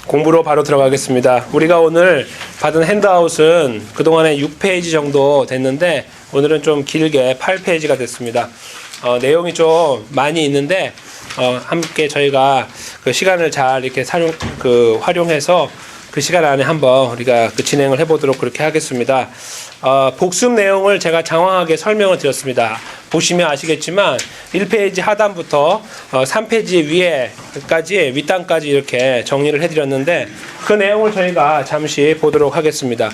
공부로 바로 들어가겠습니다. 우리가 오늘 받은 핸드아웃은 그동안에 6페이지 정도 됐는데 오늘은 좀 길게 8페이지가 됐습니다. 내용이 좀 많이 있는데 함께 저희가 그 시간을 잘 이렇게 활용해서 그 시간 안에 한번 우리가 그 진행을 해보도록 그렇게 하겠습니다. 복습 내용을 제가 장황하게 설명을 드렸습니다. 보시면 아시겠지만 1페이지 하단부터 3페이지 위에까지 윗단까지 이렇게 정리를 해드렸는데 그 내용을 저희가 잠시 보도록 하겠습니다.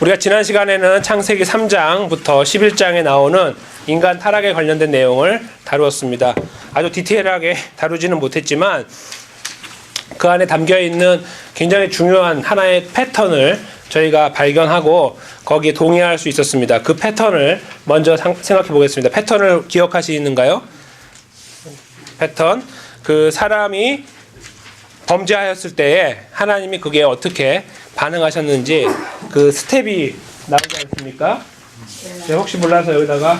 우리가 지난 시간에는 창세기 3장부터 11장에 나오는 인간 타락에 관련된 내용을 다루었습니다. 아주 디테일하게 다루지는 못했지만 그 안에 담겨있는 굉장히 중요한 하나의 패턴을 저희가 발견하고 거기에 동의할 수 있었습니다. 그 패턴을 먼저 생각해 보겠습니다. 패턴을 기억하시는가요? 패턴. 그 사람이 범죄하였을 때에 하나님이 그게 어떻게 반응하셨는지 그 스텝이 나오지 않습니까? 네, 혹시 몰라서 여기다가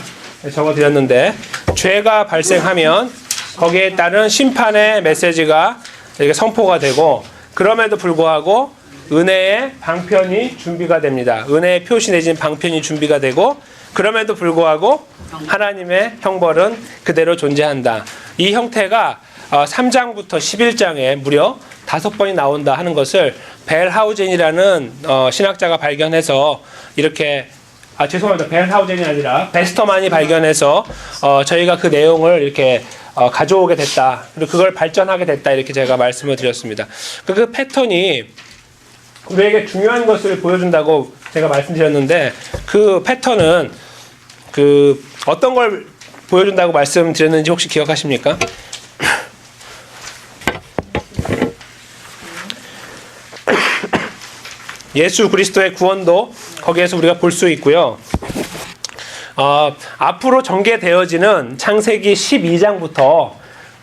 적어드렸는데 죄가 발생하면 거기에 따른 심판의 메시지가 이렇게 선포가 되고 그럼에도 불구하고 은혜의 방편이 준비가 됩니다. 은혜의 표시 내지는 방편이 준비가 되고 그럼에도 불구하고 하나님의 형벌은 그대로 존재한다. 이 형태가 3장부터 11장에 무려 5번이 나온다 하는 것을 벨하우젠이라는 신학자가 발견해서 이렇게 죄송합니다. 벨하우젠이 아니라 베스터만이 발견해서 저희가 그 내용을 이렇게 가져오게 됐다. 그리고 그걸 발전하게 됐다. 이렇게 제가 말씀을 드렸습니다. 그 패턴이 우리에게 중요한 것을 보여준다고 제가 말씀드렸는데 그 패턴은 어떤 걸 보여준다고 말씀드렸는지 혹시 기억하십니까? 예수 그리스도의 구원도 거기에서 우리가 볼 수 있고요. 앞으로 전개되어지는 창세기 12장부터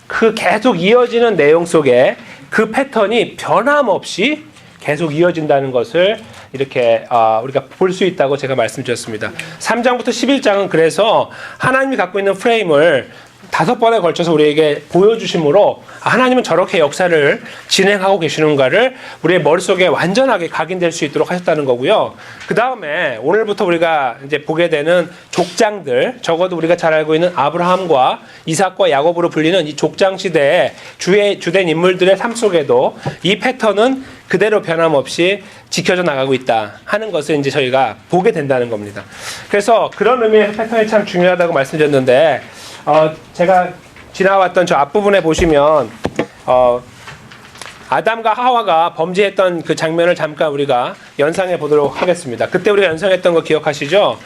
그 계속 이어지는 내용 속에 그 패턴이 변함없이 계속 이어진다는 것을 이렇게 우리가 볼 수 있다고 제가 말씀드렸습니다. 3장부터 11장은 그래서 하나님이 갖고 있는 프레임을 5번에 걸쳐서 우리에게 보여주심으로 하나님은 저렇게 역사를 진행하고 계시는가를 우리의 머릿속에 완전하게 각인될 수 있도록 하셨다는 거고요. 그 다음에 오늘부터 우리가 이제 보게 되는 족장들, 적어도 우리가 잘 알고 있는 아브라함과 이삭과 야곱으로 불리는 이 족장 시대의 주된 인물들의 삶 속에도 이 패턴은 그대로 변함없이 지켜져 나가고 있다 하는 것을 이제 저희가 보게 된다는 겁니다. 그래서 그런 의미에서 패턴이 참 중요하다고 말씀드렸는데 제가 지나왔던 저 앞부분에 보시면 아담과 하와가 범죄했던 그 장면을 잠깐 우리가 연상해 보도록 하겠습니다. 그때 우리가 연상했던 거 기억하시죠?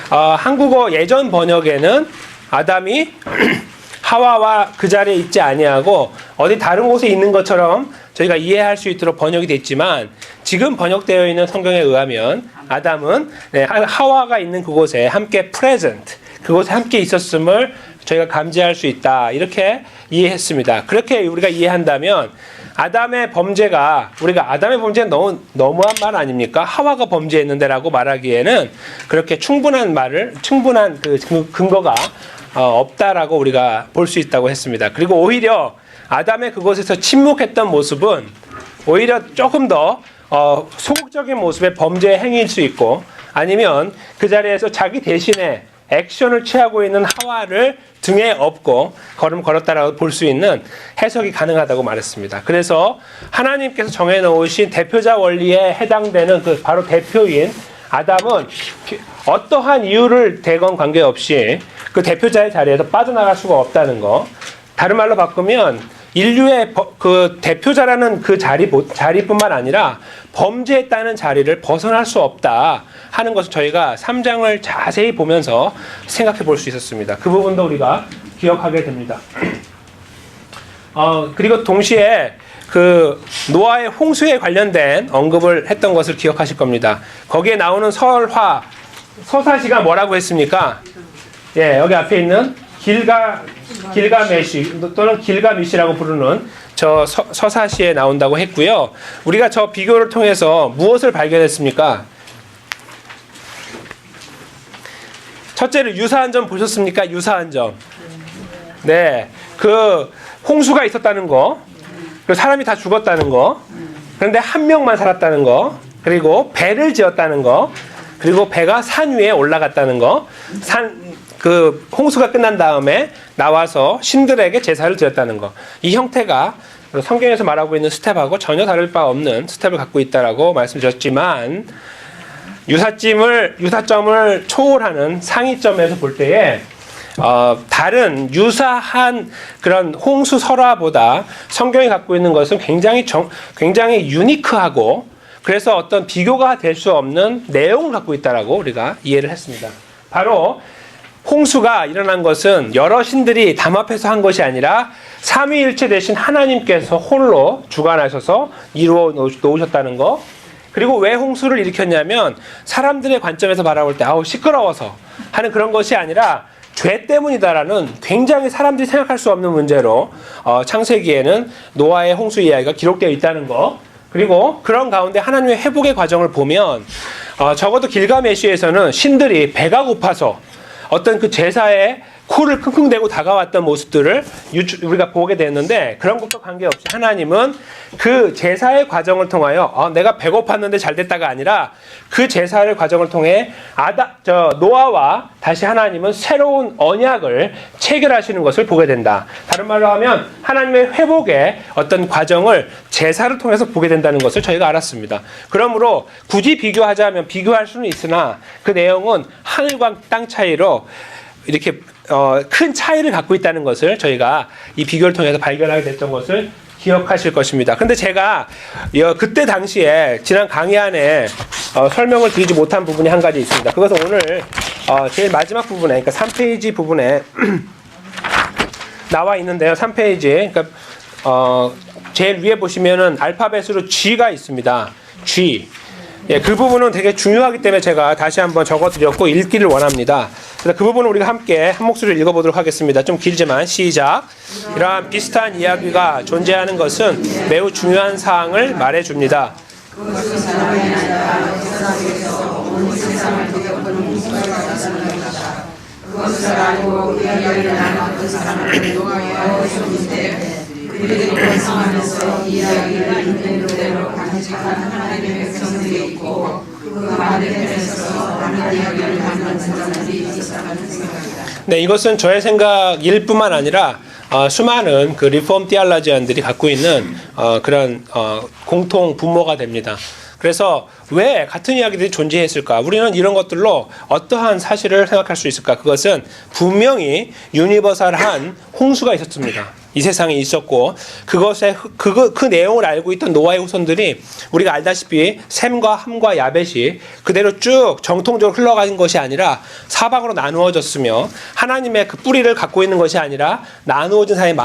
한국어 예전 번역에는 아담이 하와와 그 자리에 있지 아니하고 어디 다른 곳에 있는 것처럼 저희가 이해할 수 있도록 번역이 됐지만 지금 번역되어 있는 성경에 의하면 아담은 하와가 있는 그곳에 함께 present, 그곳에 함께 있었음을 저희가 감지할 수 있다. 이렇게 이해했습니다. 그렇게 우리가 이해한다면 아담의 범죄가 우리가 아담의 범죄는 너무한 말 아닙니까? 하와가 범죄했는데라고 말하기에는 그렇게 충분한 그 근거가 없다라고 우리가 볼 수 있다고 했습니다. 그리고 오히려 아담의 그곳에서 침묵했던 모습은 오히려 조금 더 소극적인 모습의 범죄 행위일 수 있고 아니면 그 자리에서 자기 대신에 액션을 취하고 있는 하와를 등에 업고 걸음 걸었다라고 볼 수 있는 해석이 가능하다고 말했습니다. 그래서 하나님께서 정해놓으신 대표자 원리에 해당되는 그 바로 대표인 아담은 어떠한 이유를 대건 관계없이 그 대표자의 자리에서 빠져나갈 수가 없다는 거. 다른 말로 바꾸면 인류의 그 대표자라는 그 자리뿐만 아니라 범죄했다는 자리를 벗어날 수 없다 하는 것을 저희가 3장을 자세히 보면서 생각해 볼 수 있었습니다. 그 부분도 우리가 기억하게 됩니다. 그리고 동시에 그 노아의 홍수에 관련된 언급을 했던 것을 기억하실 겁니다. 거기에 나오는 서사시가 뭐라고 했습니까? 예, 여기 앞에 있는 길가메시 또는 길가미시라고 부르는 저 서사시에 나온다고 했고요. 우리가 저 비교를 통해서 무엇을 발견했습니까? 첫째로 유사한 점 보셨습니까? 유사한 점. 네, 그 홍수가 있었다는 거. 그리고 사람이 다 죽었다는 거. 그런데 한 명만 살았다는 거. 그리고 배를 지었다는 거. 그리고 배가 산 위에 올라갔다는 거. 그 홍수가 끝난 다음에 나와서 신들에게 제사를 드렸다는 거. 이 형태가 성경에서 말하고 있는 스텝하고 전혀 다를 바 없는 스텝을 갖고 있다라고 말씀드렸지만, 유사점을 초월하는 상위점에서 볼 때에 다른 유사한 그런 홍수 설화보다 성경이 갖고 있는 것은 굉장히 유니크하고, 그래서 어떤 비교가 될 수 없는 내용을 갖고 있다라고 우리가 이해를 했습니다. 바로 홍수가 일어난 것은 여러 신들이 담합해서 한 것이 아니라 삼위일체 되신 하나님께서 홀로 주관하셔서 이루어 놓으셨다는 거. 그리고 왜 홍수를 일으켰냐면 사람들의 관점에서 바라볼 때 아우 시끄러워서 하는 그런 것이 아니라 죄 때문이다라는 굉장히 사람들이 생각할 수 없는 문제로 창세기에는 노아의 홍수 이야기가 기록되어 있다는 거. 그리고 그런 가운데 하나님의 회복의 과정을 보면 적어도 길가메시에서는 신들이 배가 고파서 어떤 그 제사에 코를 킁킁대고 다가왔던 모습들을 우리가 보게 됐는데, 그런 것과 관계없이 하나님은 그 제사의 과정을 통하여 내가 배고팠는데 잘 됐다가 아니라 그 제사의 과정을 통해 노아와 다시 하나님은 새로운 언약을 체결하시는 것을 보게 된다. 다른 말로 하면 하나님의 회복의 어떤 과정을 제사를 통해서 보게 된다는 것을 저희가 알았습니다. 그러므로 굳이 비교하자면 비교할 수는 있으나 그 내용은 하늘과 땅 차이로 이렇게 큰 차이를 갖고 있다는 것을 저희가 이 비교를 통해서 발견하게 됐던 것을 기억하실 것입니다. 근데 제가 그때 당시에 지난 강의 안에 설명을 드리지 못한 부분이 한 가지 있습니다. 그것은 오늘 제일 마지막 부분에, 그러니까 3페이지 부분에 나와 있는데요. 3페이지, 그러니까 제일 위에 보시면은 알파벳으로 G가 있습니다. G. 예, 그 부분은 되게 중요하기 때문에 제가 다시 한번 적어드렸고 읽기를 원합니다. 그래서 그 부분을 우리가 함께 한 목소리를 읽어보도록 하겠습니다. 좀 길지만 시작. 이러한 비슷한 이야기가 존재하는 것은 매우 중요한 사항을 말해줍니다. 그것을 알고 그 이야기를 나눴던 사람을 노아의 그들이 번성하면서 이야기를 있는 그대로 간직한 하나님의 백성들이 있고 그 반대편에서 다른 이야기를 나누는 사람들이 있었다는 생각이다. 네, 이것은 저의 생각일 뿐만 아니라 수많은 그 리폼 티알라지안들이 갖고 있는 그런 공통 분모가 됩니다. 그래서 왜 같은 이야기들이 존재했을까? 우리는 이런 것들로 어떠한 사실을 생각할 수 있을까? 그것은 분명히 유니버설한 홍수가 있었습니다. 이 세상에 있었고, 그 내용을 알고 있던 노아의 후손들이 우리가 알다시피 셈과 함과 야벳이 그대로 쭉 정통적으로 흘러가는 것이 아니라 사방으로 나누어졌으며, 하나님의 그 뿌리를 갖고 있는 것이 아니라 나누어진 사람이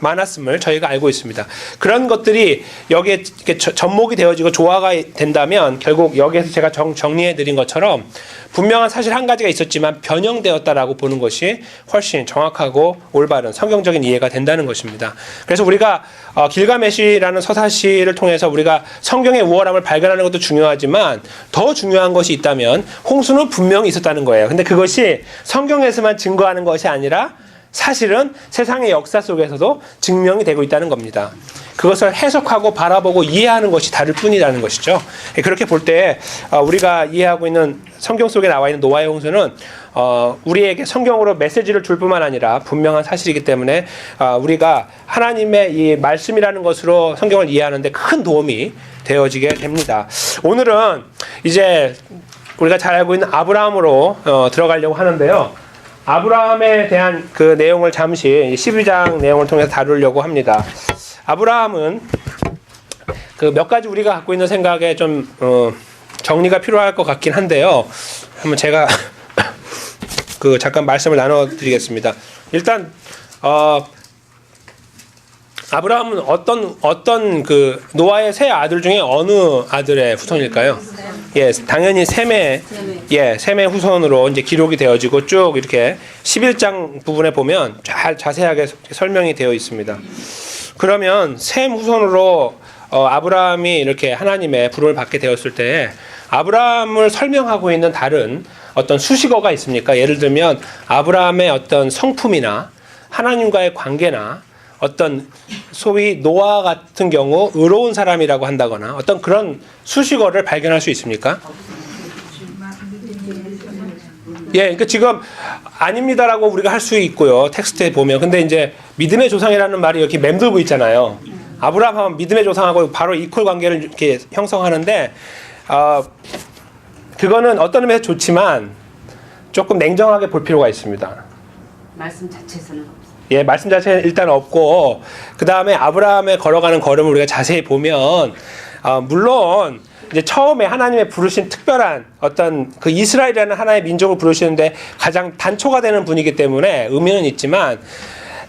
많았음을 저희가 알고 있습니다. 그런 것들이 여기에 접목이 되어지고 조화가 된다면 결국 여기에서 제가 정리해 드린 것처럼 분명한 사실 한 가지가 있었지만 변형되었다라고 보는 것이 훨씬 정확하고 올바른 성경적인 이해가 된다는 것입니다. 그래서 우리가 길가메시라는 서사시를 통해서 우리가 성경의 우월함을 발견하는 것도 중요하지만 더 중요한 것이 있다면 홍수는 분명히 있었다는 거예요. 근데 그것이 성경에서만 증거하는 것이 아니라 사실은 세상의 역사 속에서도 증명이 되고 있다는 겁니다. 그것을 해석하고 바라보고 이해하는 것이 다를 뿐이라는 것이죠. 그렇게 볼 때 우리가 이해하고 있는 성경 속에 나와 있는 노아의 홍수는 우리에게 성경으로 메시지를 줄 뿐만 아니라 분명한 사실이기 때문에 우리가 하나님의 이 말씀이라는 것으로 성경을 이해하는 데 큰 도움이 되어지게 됩니다. 오늘은 이제 우리가 잘 알고 있는 아브라함으로 들어가려고 하는데요. 아브라함에 대한 그 내용을 잠시 12장 내용을 통해서 다루려고 합니다. 아브라함은 그 몇 가지 우리가 갖고 있는 생각에 좀 정리가 필요할 것 같긴 한데요. 한번 제가 그 잠깐 말씀을 나눠드리겠습니다. 일단 아브라함은 어떤 그 노아의 세 아들 중에 어느 아들의 후손일까요? 예, 당연히 셈의 후손으로 이제 기록이 되어지고 쭉 이렇게 11장 부분에 보면 자세하게 설명이 되어 있습니다. 그러면 셈 후손으로 아브라함이 이렇게 하나님의 부름을 받게 되었을 때 아브라함을 설명하고 있는 다른 어떤 수식어가 있습니까? 예를 들면 아브라함의 어떤 성품이나 하나님과의 관계나 어떤 소위 노아 같은 경우 의로운 사람이라고 한다거나 어떤 그런 수식어를 발견할 수 있습니까? 예, 그러니까 지금 아닙니다라고 우리가 할 수 있고요. 텍스트에 보면. 근데 이제 믿음의 조상이라는 말이 이렇게 맴돌고 있잖아요. 아브라함 하면 믿음의 조상하고 바로 이퀄 관계를 이렇게 형성하는데 그거는 어떤 의미에서 좋지만 조금 냉정하게 볼 필요가 있습니다. 말씀 자체에서는 없어요. 예, 말씀 자체는 일단 없고 그 다음에 아브라함의 걸어가는 걸음을 우리가 자세히 보면 물론 이제 처음에 하나님의 부르신 특별한 어떤 그 이스라엘이라는 하나의 민족을 부르시는데 가장 단초가 되는 분이기 때문에 의미는 있지만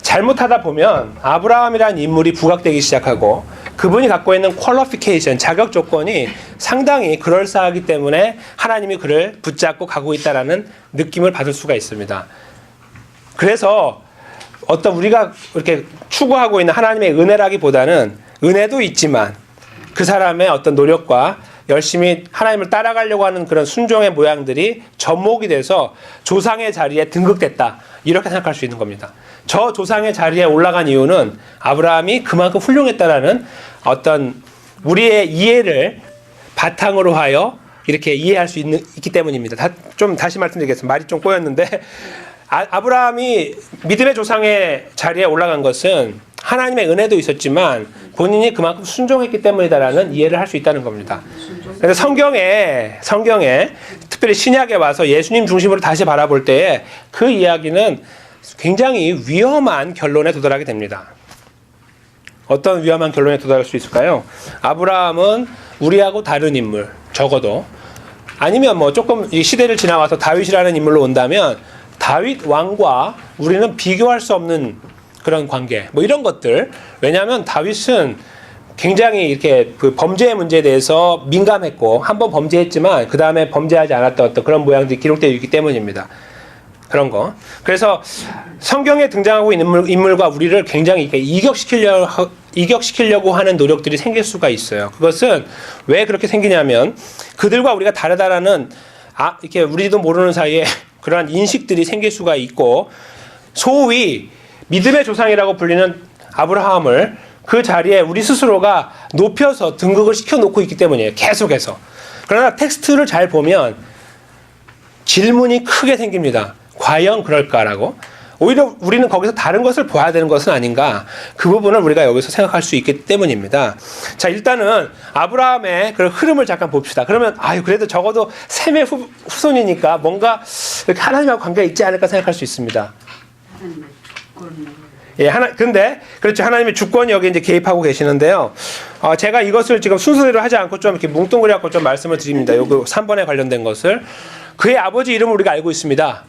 잘못하다 보면 아브라함이라는 인물이 부각되기 시작하고 그분이 갖고 있는 퀄리피케이션, 자격 조건이 상당히 그럴싸하기 때문에 하나님이 그를 붙잡고 가고 있다라는 느낌을 받을 수가 있습니다. 그래서 어떤 우리가 이렇게 추구하고 있는 하나님의 은혜라기보다는 은혜도 있지만 그 사람의 어떤 노력과 열심히 하나님을 따라가려고 하는 그런 순종의 모양들이 접목이 돼서 조상의 자리에 등극됐다. 이렇게 생각할 수 있는 겁니다. 저 조상의 자리에 올라간 이유는 아브라함이 그만큼 훌륭했다라는 어떤 우리의 이해를 바탕으로 하여 이렇게 이해할 수 있기 때문입니다. 좀 다시 말씀드리겠습니다. 말이 좀 꼬였는데 아브라함이 믿음의 조상의 자리에 올라간 것은 하나님의 은혜도 있었지만 본인이 그만큼 순종했기 때문이다라는 이해를 할 수 있다는 겁니다. 그래서 성경에 특별히 신약에 와서 예수님 중심으로 다시 바라볼 때에 그 이야기는 굉장히 위험한 결론에 도달하게 됩니다. 어떤 위험한 결론에 도달할 수 있을까요? 아브라함은 우리하고 다른 인물, 적어도 아니면 뭐 조금 이 시대를 지나와서 다윗이라는 인물로 온다면 다윗 왕과 우리는 비교할 수 없는 그런 관계, 뭐 이런 것들. 왜냐하면 다윗은 굉장히 이렇게 그 범죄의 문제에 대해서 민감했고 한번 범죄했지만 그 다음에 범죄하지 않았던 어떤 그런 모양들이 기록되어 있기 때문입니다. 그런 거. 그래서 성경에 등장하고 있는 인물과 우리를 굉장히 이격시키려고 하는 노력들이 생길 수가 있어요. 그것은 왜 그렇게 생기냐면 그들과 우리가 다르다라는 이렇게 우리도 모르는 사이에 그러한 인식들이 생길 수가 있고 소위 믿음의 조상이라고 불리는 아브라함을 그 자리에 우리 스스로가 높여서 등극을 시켜놓고 있기 때문이에요. 계속해서. 그러나 텍스트를 잘 보면 질문이 크게 생깁니다. 과연 그럴까라고. 오히려 우리는 거기서 다른 것을 봐야 되는 것은 아닌가. 그 부분을 우리가 여기서 생각할 수 있기 때문입니다. 자, 일단은 아브라함의 그 흐름을 잠깐 봅시다. 그러면 그래도 적어도 셈의 후손이니까 뭔가 이렇게 하나님하고 관계가 있지 않을까 생각할 수 있습니다. 예, 근데 그렇죠. 하나님의 주권이 여기 이제 개입하고 계시는데요. 제가 이것을 지금 순서대로 하지 않고 좀 이렇게 뭉뚱그려 갖고 좀 말씀을 드립니다. 요거 3번에 관련된 것을. 그의 아버지 이름을 우리가 알고 있습니다.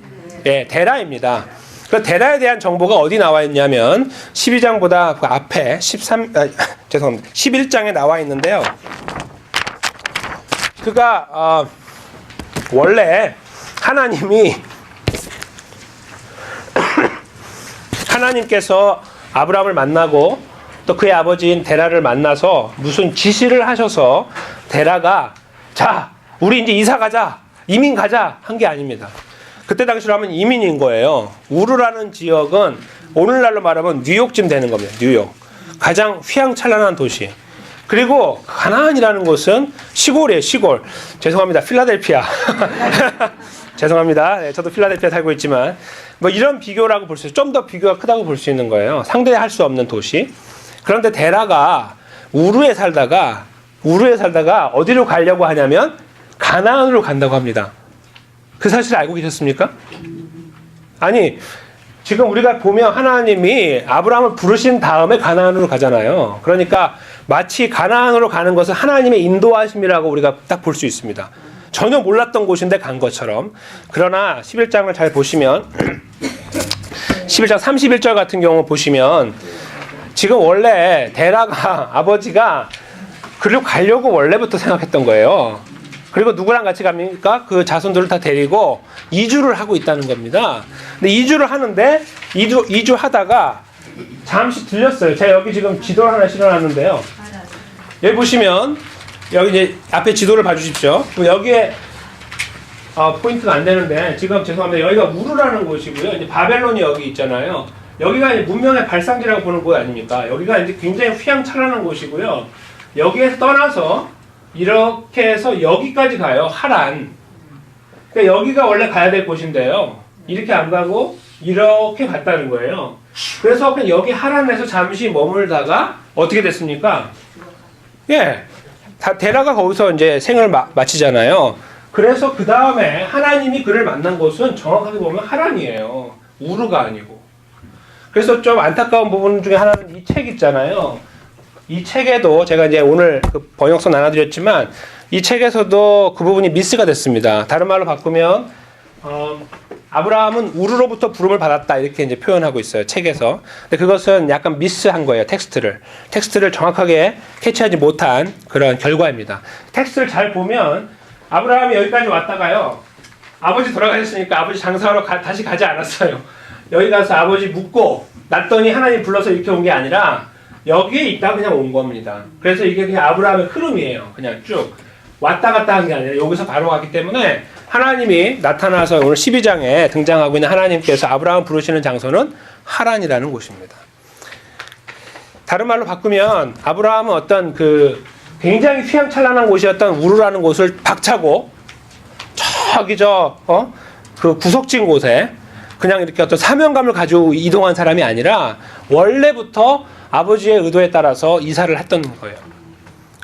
예, 데라입니다. 그 데라에 대한 정보가 어디 나와 있냐면 12장보다 그 앞에 11장에 나와 있는데요. 그가 원래 하나님께서 아브라함을 만나고 또 그의 아버지인 데라를 만나서 무슨 지시를 하셔서 데라가 자, 우리 이제 이사 가자, 이민 가자 한 게 아닙니다. 그때 당시로 하면 이민인 거예요. 우르라는 지역은 오늘날로 말하면 뉴욕쯤 되는 겁니다. 뉴욕. 가장 휘황찬란한 도시. 그리고 가나안이라는 곳은 시골이에요. 시골. 죄송합니다. 필라델피아. 죄송합니다. 네, 저도 필라델피아 살고 있지만 뭐 이런 비교라고 볼 수 있어요. 좀 더 비교가 크다고 볼 수 있는 거예요. 상대할 수 없는 도시. 그런데 데라가 우르에 살다가 어디로 가려고 하냐면 가나안으로 간다고 합니다. 그 사실 알고 계셨습니까? 아니, 지금 우리가 보면 하나님이 아브라함을 부르신 다음에 가나안으로 가잖아요. 그러니까 마치 가나안으로 가는 것은 하나님의 인도하심이라고 우리가 딱 볼 수 있습니다. 전혀 몰랐던 곳인데 간 것처럼. 그러나 11장을 잘 보시면 11장 31절 같은 경우 보시면 지금 원래 데라가 아버지가 그리로 가려고 원래부터 생각했던 거예요. 그리고 누구랑 같이 갑니까? 그 자손들을 다 데리고 이주를 하고 있다는 겁니다. 근데 이주를 하는데 이주하다가 잠시 들렸어요. 제가 여기 지금 지도를 하나 실어놨는데요. 여기 보시면 여기 이제 앞에 지도를 봐주십시오. 여기에 포인트가 안 되는데 지금 죄송합니다. 여기가 우르라는 곳이고요. 이제 바벨론이 여기 있잖아요. 여기가 이제 문명의 발상지라고 보는 곳 아닙니까? 여기가 이제 굉장히 휘황찬란한 곳이고요. 여기에서 떠나서 이렇게 해서 여기까지 가요. 하란. 그러니까 여기가 원래 가야 될 곳인데요. 이렇게 안 가고 이렇게 갔다는 거예요. 그래서 그냥 여기 하란에서 잠시 머물다가 어떻게 됐습니까? 예, 다 데라가 거기서 이제 생을 마치잖아요. 그래서 그 다음에 하나님이 그를 만난 곳은 정확하게 보면 하란이에요. 우르가 아니고. 그래서 좀 안타까운 부분 중에 하나는 이 책 있잖아요. 이 책에도 제가 이제 오늘 그 번역서 나눠드렸지만 이 책에서도 그 부분이 미스가 됐습니다. 다른 말로 바꾸면 아브라함은 우르로부터 부름을 받았다 이렇게 이제 표현하고 있어요. 책에서. 근데 그것은 약간 미스한 거예요. 텍스트를 정확하게 캐치하지 못한 그런 결과입니다. 텍스트를 잘 보면 아브라함이 여기까지 왔다가요. 아버지 돌아가셨으니까 아버지 장사하러 다시 가지 않았어요. 여기 가서 아버지 묻고 났더니 하나님 불러서 이렇게 온 게 아니라 여기에 있다 그냥 온 겁니다. 그래서 이게 그냥 아브라함의 흐름이에요. 그냥 쭉 왔다 갔다 한 게 아니라 여기서 바로 갔기 때문에 하나님이 나타나서 오늘 12장에 등장하고 있는 하나님께서 아브라함 부르시는 장소는 하란이라는 곳입니다. 다른 말로 바꾸면 아브라함은 어떤 그 굉장히 휘황찬란한 곳이었던 우르라는 곳을 박차고 저기 그 구석진 곳에 그냥 이렇게 어떤 사명감을 가지고 이동한 사람이 아니라 원래부터 아버지의 의도에 따라서 이사를 했던 거예요.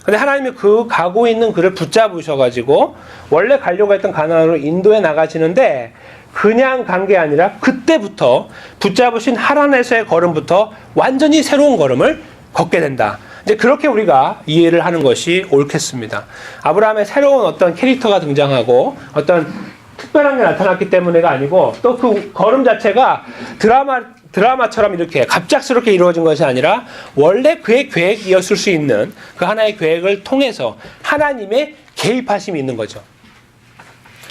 근데 하나님이 그 가고 있는 그를 붙잡으셔가지고 원래 가려고 했던 가나안으로 인도해 나가시는데 그냥 간 게 아니라 그때부터 붙잡으신 하란에서의 걸음부터 완전히 새로운 걸음을 걷게 된다. 이제 그렇게 우리가 이해를 하는 것이 옳겠습니다. 아브라함의 새로운 어떤 캐릭터가 등장하고 어떤 특별한 게 나타났기 때문에가 아니고 또 그 걸음 자체가 드라마처럼 이렇게 갑작스럽게 이루어진 것이 아니라 원래 그의 계획이었을 수 있는 그 하나의 계획을 통해서 하나님의 개입하심이 있는 거죠.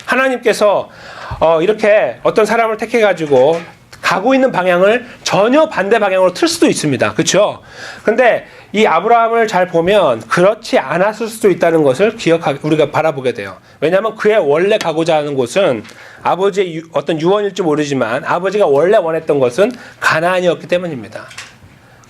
하나님께서 이렇게 어떤 사람을 택해가지고 가고 있는 방향을 전혀 반대 방향으로 틀 수도 있습니다. 그렇죠? 근데 이 아브라함을 잘 보면 그렇지 않았을 수도 있다는 것을 우리가 바라보게 돼요. 왜냐하면 그의 원래 가고자 하는 곳은 아버지의 어떤 유언일지 모르지만 아버지가 원래 원했던 것은 가나안이었기 때문입니다.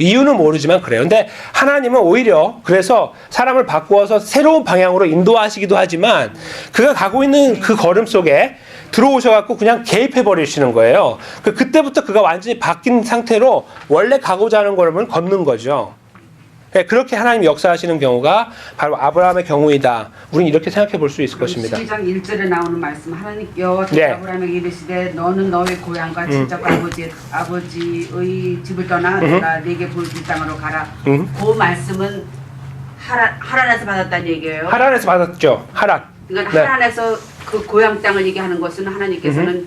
이유는 모르지만 그래요. 근데 하나님은 오히려 그래서 사람을 바꾸어서 새로운 방향으로 인도하시기도 하지만 그가 가고 있는 그 걸음 속에 들어오셔갖고 그냥 개입해버리시는 거예요. 그때부터 그가 완전히 바뀐 상태로 원래 가고자 하는 걸음을 걷는 거죠. 그렇게 하나님이 역사하시는 경우가 바로 아브라함의 경우이다. 우리는 이렇게 생각해 볼 수 있을 것입니다. 12장 1절에 나오는 말씀 하나님께서 네. 아브라함에게 이르시되 너는 너의 고향과 친척 아버지의 집을 떠나 내가 네게 보여줄 땅으로 가라. 그 말씀은 하란에서 받았다는 얘기예요. 하란에서 받았죠. 하란. 그러니까 네. 하란에서 그 고향 땅을 얘기하는 것은 하나님께서는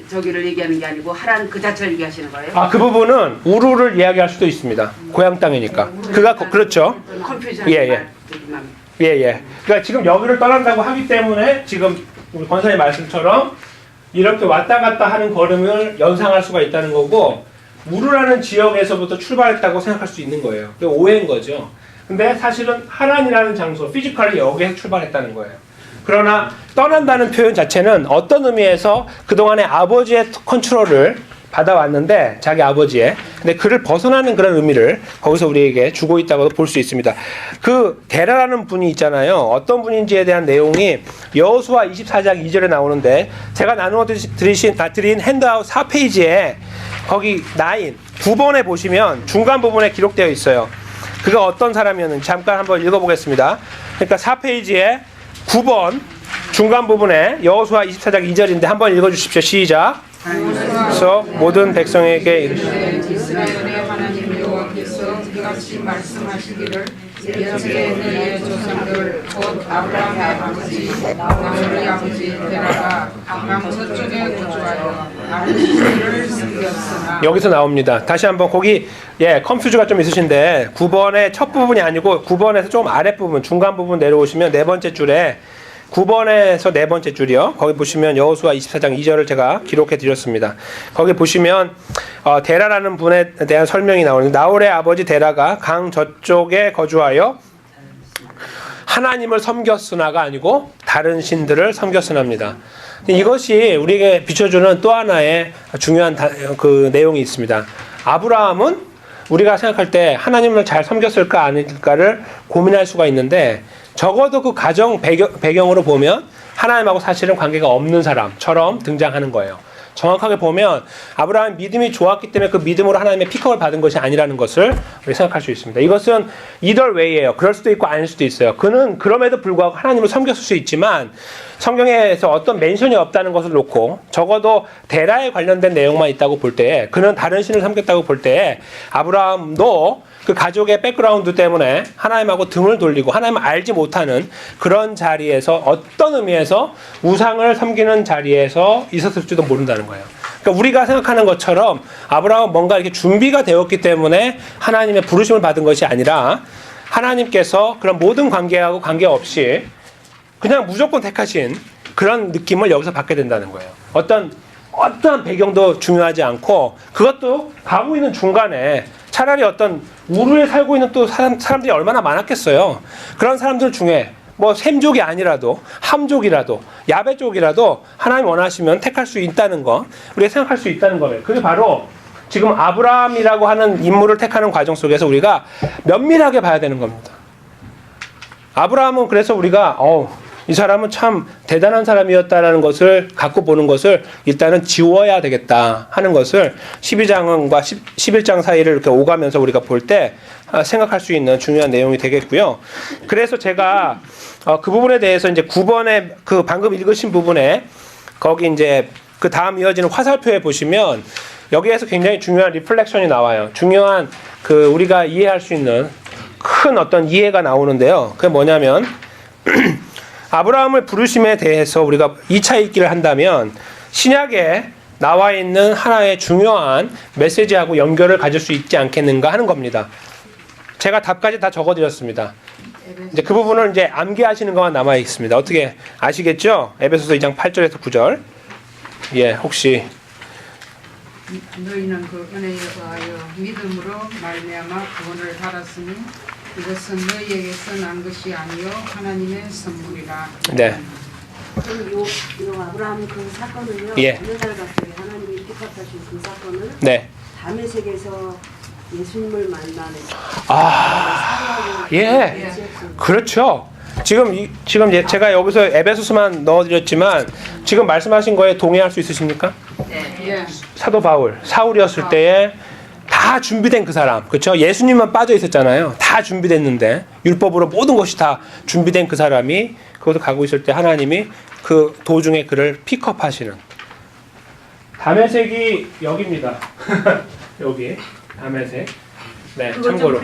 저기를 얘기하는 게 아니고 하란 그 자체를 얘기하시는 거예요. 그 부분은 우르를 이야기할 수도 있습니다. 고향 땅이니까. 그렇죠. 컨퓨전 예. 그러니까 지금 여기를 떠난다고 하기 때문에 지금 우리 권사님 말씀처럼 이렇게 왔다 갔다 하는 걸음을 연상할 수가 있다는 거고 우르라는 지역에서부터 출발했다고 생각할 수 있는 거예요. 그게 오해인 거죠. 근데 사실은 하란이라는 장소, 피지컬이 여기에서 출발했다는 거예요. 그러나 떠난다는 표현 자체는 어떤 의미에서 그동안의 아버지의 컨트롤을 받아왔는데 자기 아버지의 근데 그를 벗어나는 그런 의미를 거기서 우리에게 주고 있다고 볼 수 있습니다. 그 데라라는 분이 있잖아요. 어떤 분인지에 대한 내용이 여호수아 24장 2절에 나오는데 제가 나누어 드린 핸드아웃 4페이지에 거기 9번에 보시면 중간 부분에 기록되어 있어요. 그가 어떤 사람이었는지 잠깐 한번 읽어보겠습니다. 그러니까 4페이지에 9번 중간 부분에 여호수아 24장 2절인데 한번 읽어주십시오. 시작. 그래서 모든 백성에게 이르시되 이스라엘의 하나님 여호와께서 이같이 말씀하시기를 옛적에 너희의 조상들 곧 아브라함의 아버지 나홀의 아버지 데라가 강 서쪽에 거주하여 아르시를 섬겼으나 여기서 나옵니다. 다시 한번 거기 컨퓨즈가 좀 있으신데 9번의 첫 부분이 아니고 9번에서 조금 아랫부분 중간 부분 내려오시면 네 번째 줄에 9번에서 네 번째 줄이요. 거기 보시면 여호수아 24장 2절을 제가 기록해 드렸습니다. 거기 보시면 데라라는 분에 대한 설명이 나오는데 나홀의 아버지 데라가 강 저쪽에 거주하여 하나님을 섬겼으나가 아니고 다른 신들을 섬겼으나입니다. 이것이 우리에게 비춰주는 또 하나의 중요한 그 내용이 있습니다. 아브라함은 우리가 생각할 때 하나님을 잘 섬겼을까 아닐까를 고민할 수가 있는데 적어도 그 가정 배경으로 보면 하나님하고 사실은 관계가 없는 사람처럼 등장하는 거예요. 정확하게 보면 아브라함 믿음이 좋았기 때문에 그 믿음으로 하나님의 픽업을 받은 것이 아니라는 것을 우리 생각할 수 있습니다. 이것은 either way예요. 그럴 수도 있고 아닐 수도 있어요. 그는 그럼에도 불구하고 하나님을 섬겼을 수 있지만 성경에서 어떤 멘션이 없다는 것을 놓고 적어도 데라에 관련된 내용만 있다고 볼 때 그는 다른 신을 섬겼다고 볼 때 아브라함도 그 가족의 백그라운드 때문에 하나님하고 등을 돌리고 하나님을 알지 못하는 그런 자리에서 어떤 의미에서 우상을 섬기는 자리에서 있었을지도 모른다는 거예요. 그러니까 우리가 생각하는 것처럼 아브라함은 뭔가 이렇게 준비가 되었기 때문에 하나님의 부르심을 받은 것이 아니라 하나님께서 그런 모든 관계하고 관계없이 그냥 무조건 택하신 그런 느낌을 여기서 받게 된다는 거예요. 어떠한 배경도 중요하지 않고 그것도 가고 있는 중간에 차라리 어떤 우르에 살고 있는 또 사람들이 얼마나 많았겠어요. 그런 사람들 중에 뭐 셈족이 아니라도 함족이라도 야베족이라도 하나님 원하시면 택할 수 있다는 거 우리가 생각할 수 있다는 거예요. 그게 바로 지금 아브라함이라고 하는 인물을 택하는 과정 속에서 우리가 면밀하게 봐야 되는 겁니다. 아브라함은 그래서 우리가 이 사람은 참 대단한 사람이었다라는 것을 갖고 보는 것을 일단은 지워야 되겠다 하는 것을 12장과 11장 사이를 이렇게 오가면서 우리가 볼 때 생각할 수 있는 중요한 내용이 되겠고요. 그래서 제가 그 부분에 대해서 이제 9번에 그 방금 읽으신 부분에 거기 이제 그 다음 이어지는 화살표에 보시면 여기에서 굉장히 중요한 리플렉션이 나와요. 중요한 그 우리가 이해할 수 있는 큰 어떤 이해가 나오는데요. 그게 뭐냐면 아브라함을 부르심에 대해서 우리가 2차 읽기를 한다면 신약에 나와 있는 하나의 중요한 메시지하고 연결을 가질 수 있지 않겠는가 하는 겁니다. 제가 답까지 다 적어드렸습니다. 이제 그 부분을 이제 암기하시는 것만 남아 있습니다. 어떻게 아시겠죠? 에베소서 2장 8절에서 9절. 예, 혹시 너희는 그 은혜에 의하여 믿음으로 말미암아 구원을 받았으니 이것은 너희에게서 난 것이 아니요 하나님의 선물이라. 네. 그럼 요 아브라함 그 사건을요. 예. 어느 날 갑자기 하나님이 픽업하신 그 사건을 네. 담의 세계에서 예수님을 만나는. 예. 그렇죠. 지금 제가 여기서 에베소서만 넣어드렸지만 지금 말씀하신 거에 동의할 수 있으십니까? 예. 사도 바울, 사울이었을 때에 다 준비된 그 사람, 그렇죠? 예수님만 빠져 있었잖아요. 다 준비됐는데 율법으로 모든 것이 다 준비된 그 사람이 그것을 가고 있을 때 하나님이 그 도중에 그를 픽업하시는. 다메섹이 여기입니다. 여기 다메섹. 네, 참고로.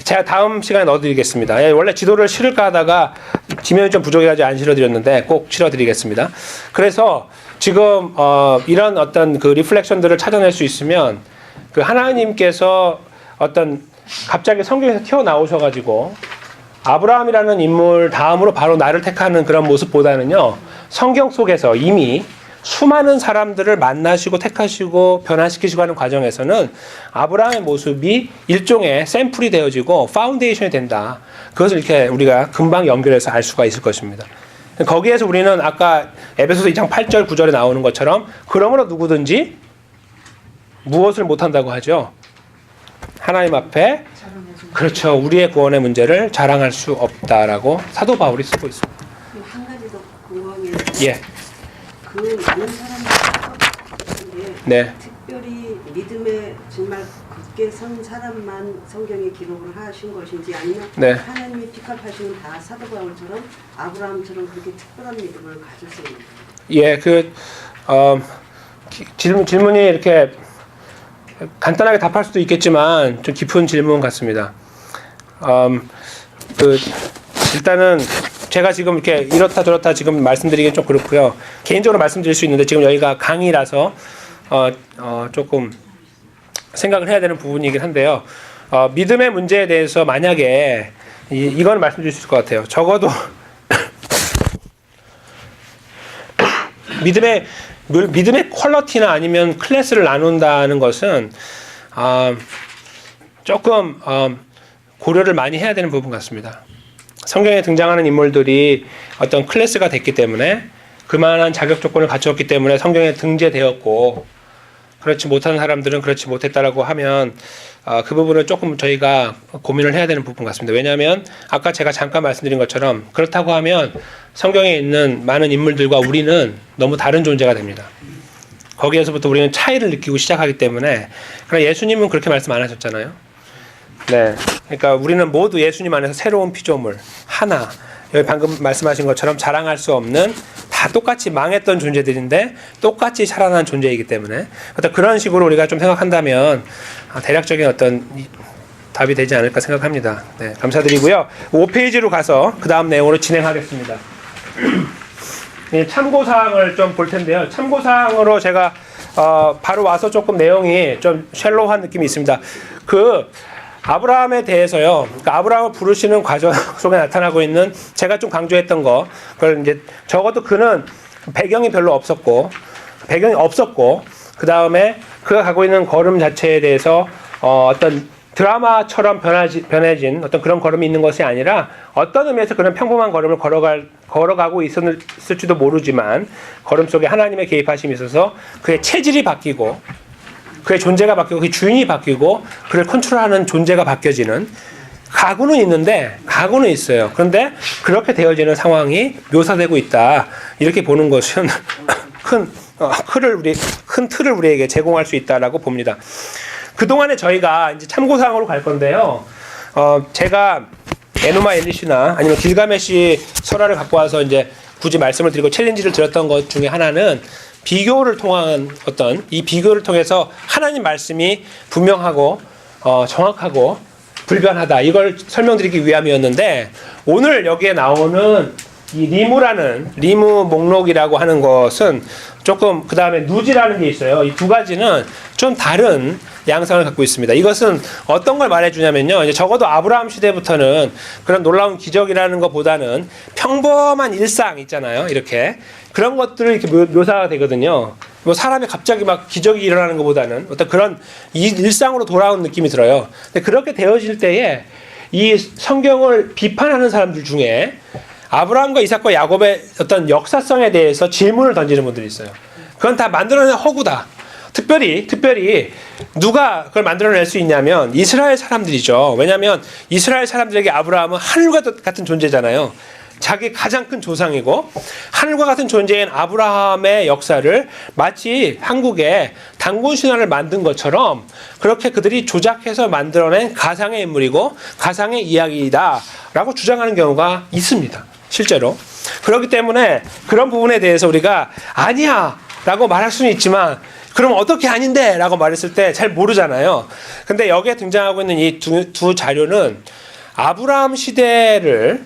제가 다음 시간에 넣어드리겠습니다. 예, 원래 지도를 실을까 하다가 지면이 좀 부족해가지고 안 실어드렸는데 꼭 실어드리겠습니다. 그래서 지금 이런 어떤 그 리플렉션들을 찾아낼 수 있으면 그 하나님께서 어떤 갑자기 성경에서 튀어나오셔가지고 아브라함이라는 인물 다음으로 바로 나를 택하는 그런 모습보다는요, 성경 속에서 이미 수많은 사람들을 만나시고 택하시고 변화시키시고 하는 과정에서는 아브라함의 모습이 일종의 샘플이 되어지고 파운데이션이 된다. 그것을 이렇게 우리가 금방 연결해서 알 수가 있을 것입니다. 거기에서 우리는 아까 에베소서 2장 8절 9절에 나오는 것처럼 그러므로 누구든지 무엇을 못한다고 하죠? 하나님 앞에 그렇죠. 우리의 구원의 문제를 자랑할 수 없다라고 사도 바울이 쓰고 있습니다. 한 가지 더 궁금한 게 예. 그 많은 사람들이 네. 특별히 믿음에 정말 굳게 선 사람만 성경에 기록을 하신 것인지 아니면 네. 하나님이 픽업하시는 다 사도 바울처럼 아브라함처럼 그렇게 특별한 믿음을 가졌어요. 예, 질문이 이렇게 간단하게 답할 수도 있겠지만 좀 깊은 질문 같습니다. 일단은 제가 지금 이렇게 이렇다 저렇다 지금 말씀드리긴 좀 그렇고요. 개인적으로 말씀드릴 수 있는데 지금 여기가 강의라서 조금 생각을 해야 되는 부분이긴 한데요. 믿음의 문제에 대해서 만약에 이건 말씀드릴 수 있을 것 같아요. 적어도 믿음의 퀄리티나 아니면 클래스를 나눈다는 것은 조금 고려를 많이 해야 되는 부분 같습니다. 성경에 등장하는 인물들이 어떤 클래스가 됐기 때문에 그만한 자격 조건을 갖추었기 때문에 성경에 등재되었고 그렇지 못한 사람들은 그렇지 못했다라고 하면 그 부분을 조금 저희가 고민을 해야 되는 부분 같습니다. 왜냐하면 아까 제가 잠깐 말씀드린 것처럼 그렇다고 하면 성경에 있는 많은 인물들과 우리는 너무 다른 존재가 됩니다. 거기에서부터 우리는 차이를 느끼고 시작하기 때문에 그러나 예수님은 그렇게 말씀 안 하셨잖아요. 네, 그러니까 우리는 모두 예수님 안에서 새로운 피조물 하나. 여기 방금 말씀하신 것처럼 자랑할 수 없는 다 똑같이 망했던 존재들인데 똑같이 살아난 존재이기 때문에 어떤 그런 식으로 우리가 좀 생각한다면 대략적인 어떤 답이 되지 않을까 생각합니다. 네, 감사드리고요. 5페이지로 가서 그 다음 내용으로 진행하겠습니다. 참고사항을 좀 볼 텐데요. 참고사항으로 제가 바로 와서 조금 내용이 좀 셜로우한 느낌이 있습니다. 아브라함에 대해서요. 그러니까 아브라함을 부르시는 과정 속에 나타나고 있는 제가 좀 강조했던 거. 그걸 이제 적어도 그는 배경이 별로 없었고 그 다음에 그가 가고 있는 걸음 자체에 대해서 어떤 드라마처럼 변해진 어떤 그런 걸음이 있는 것이 아니라 어떤 의미에서 그는 평범한 걸음을 걸어가고 있었을지도 모르지만 걸음 속에 하나님의 개입하심이 있어서 그의 체질이 바뀌고 그의 존재가 바뀌고 그의 주인이 바뀌고 그를 컨트롤하는 존재가 바뀌어지는 가구는 있어요. 그런데 그렇게 되어지는 상황이 묘사되고 있다. 이렇게 보는 것은 큰 틀을 우리에게 제공할 수 있다라고 봅니다. 그동안에 저희가 이제 참고사항으로 갈 건데요. 제가 에노마 엘리시나 아니면 길가메시 설화를 갖고 와서 이제 굳이 말씀을 드리고 챌린지를 드렸던 것 중에 하나는 비교를 통한 이 비교를 통해서 하나님 말씀이 분명하고 정확하고 불변하다 이걸 설명드리기 위함이었는데 오늘 여기에 나오는 이 리무 목록이라고 하는 것은 조금 그 다음에 누지라는 게 있어요. 이 두 가지는 좀 다른 양상을 갖고 있습니다. 이것은 어떤 걸 말해주냐면요. 이제 적어도 아브라함 시대부터는 그런 놀라운 기적이라는 것보다는 평범한 일상 있잖아요. 이렇게 그런 것들을 이렇게 묘사가 되거든요. 뭐 사람이 갑자기 막 기적이 일어나는 것보다는 어떤 그런 일상으로 돌아온 느낌이 들어요. 근데 그렇게 되어질 때에 이 성경을 비판하는 사람들 중에 아브라함과 이삭과 야곱의 어떤 역사성에 대해서 질문을 던지는 분들이 있어요. 그건 다 만들어낸 허구다. 특별히 누가 그걸 만들어낼 수 있냐면 이스라엘 사람들이죠. 왜냐하면 이스라엘 사람들에게 아브라함은 하늘과 같은 존재잖아요. 자기 가장 큰 조상이고 하늘과 같은 존재인 아브라함의 역사를 마치 한국에 단군 신화를 만든 것처럼 그렇게 그들이 조작해서 만들어낸 가상의 인물이고 가상의 이야기다라고 주장하는 경우가 있습니다. 실제로. 그렇기 때문에 그런 부분에 대해서 우리가 아니야 라고 말할 수는 있지만 그럼 어떻게 아닌데? 라고 말했을 때 잘 모르잖아요. 근데 여기에 등장하고 있는 이 두 자료는 아브라함 시대를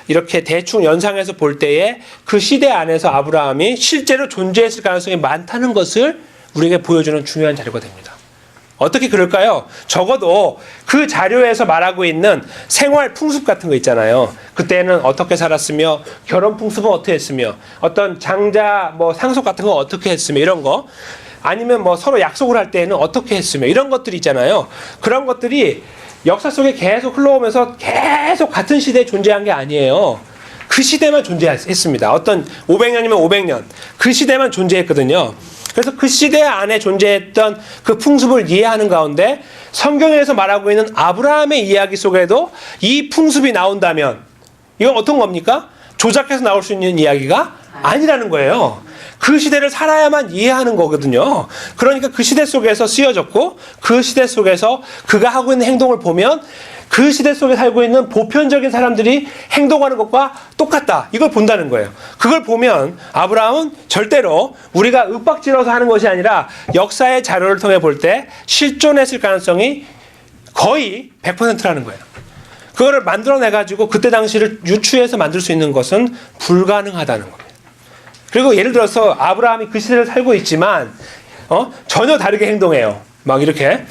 이렇게 대충 연상해서 볼 때에 그 시대 안에서 아브라함이 실제로 존재했을 가능성이 많다는 것을 우리에게 보여주는 중요한 자료가 됩니다. 어떻게 그럴까요? 적어도 그 자료에서 말하고 있는 생활 풍습 같은 거 있잖아요. 그때는 어떻게 살았으며 결혼 풍습은 어떻게 했으며 어떤 장자 상속 같은 거 어떻게 했으며 이런 거 아니면 서로 약속을 할 때는 어떻게 했으며 이런 것들이 있잖아요. 그런 것들이 역사 속에 계속 흘러오면서 계속 같은 시대에 존재한 게 아니에요. 그 시대만 존재했습니다. 어떤 500년이면 500년 그 시대만 존재했거든요. 그래서 그 시대 안에 존재했던 그 풍습을 이해하는 가운데 성경에서 말하고 있는 아브라함의 이야기 속에도 이 풍습이 나온다면 이건 어떤 겁니까? 조작해서 나올 수 있는 이야기가 아니라는 거예요. 그 시대를 살아야만 이해하는 거거든요. 그러니까 그 시대 속에서 쓰여졌고 그 시대 속에서 그가 하고 있는 행동을 보면 그 시대 속에 살고 있는 보편적인 사람들이 행동하는 것과 똑같다. 이걸 본다는 거예요. 그걸 보면 아브라함은 절대로 우리가 윽박질러서 하는 것이 아니라 역사의 자료를 통해 볼 때 실존했을 가능성이 거의 100%라는 거예요. 그거를 만들어내가지고 그때 당시를 유추해서 만들 수 있는 것은 불가능하다는 겁니다. 그리고 예를 들어서 아브라함이 그 시대를 살고 있지만 전혀 다르게 행동해요. 막 이렇게.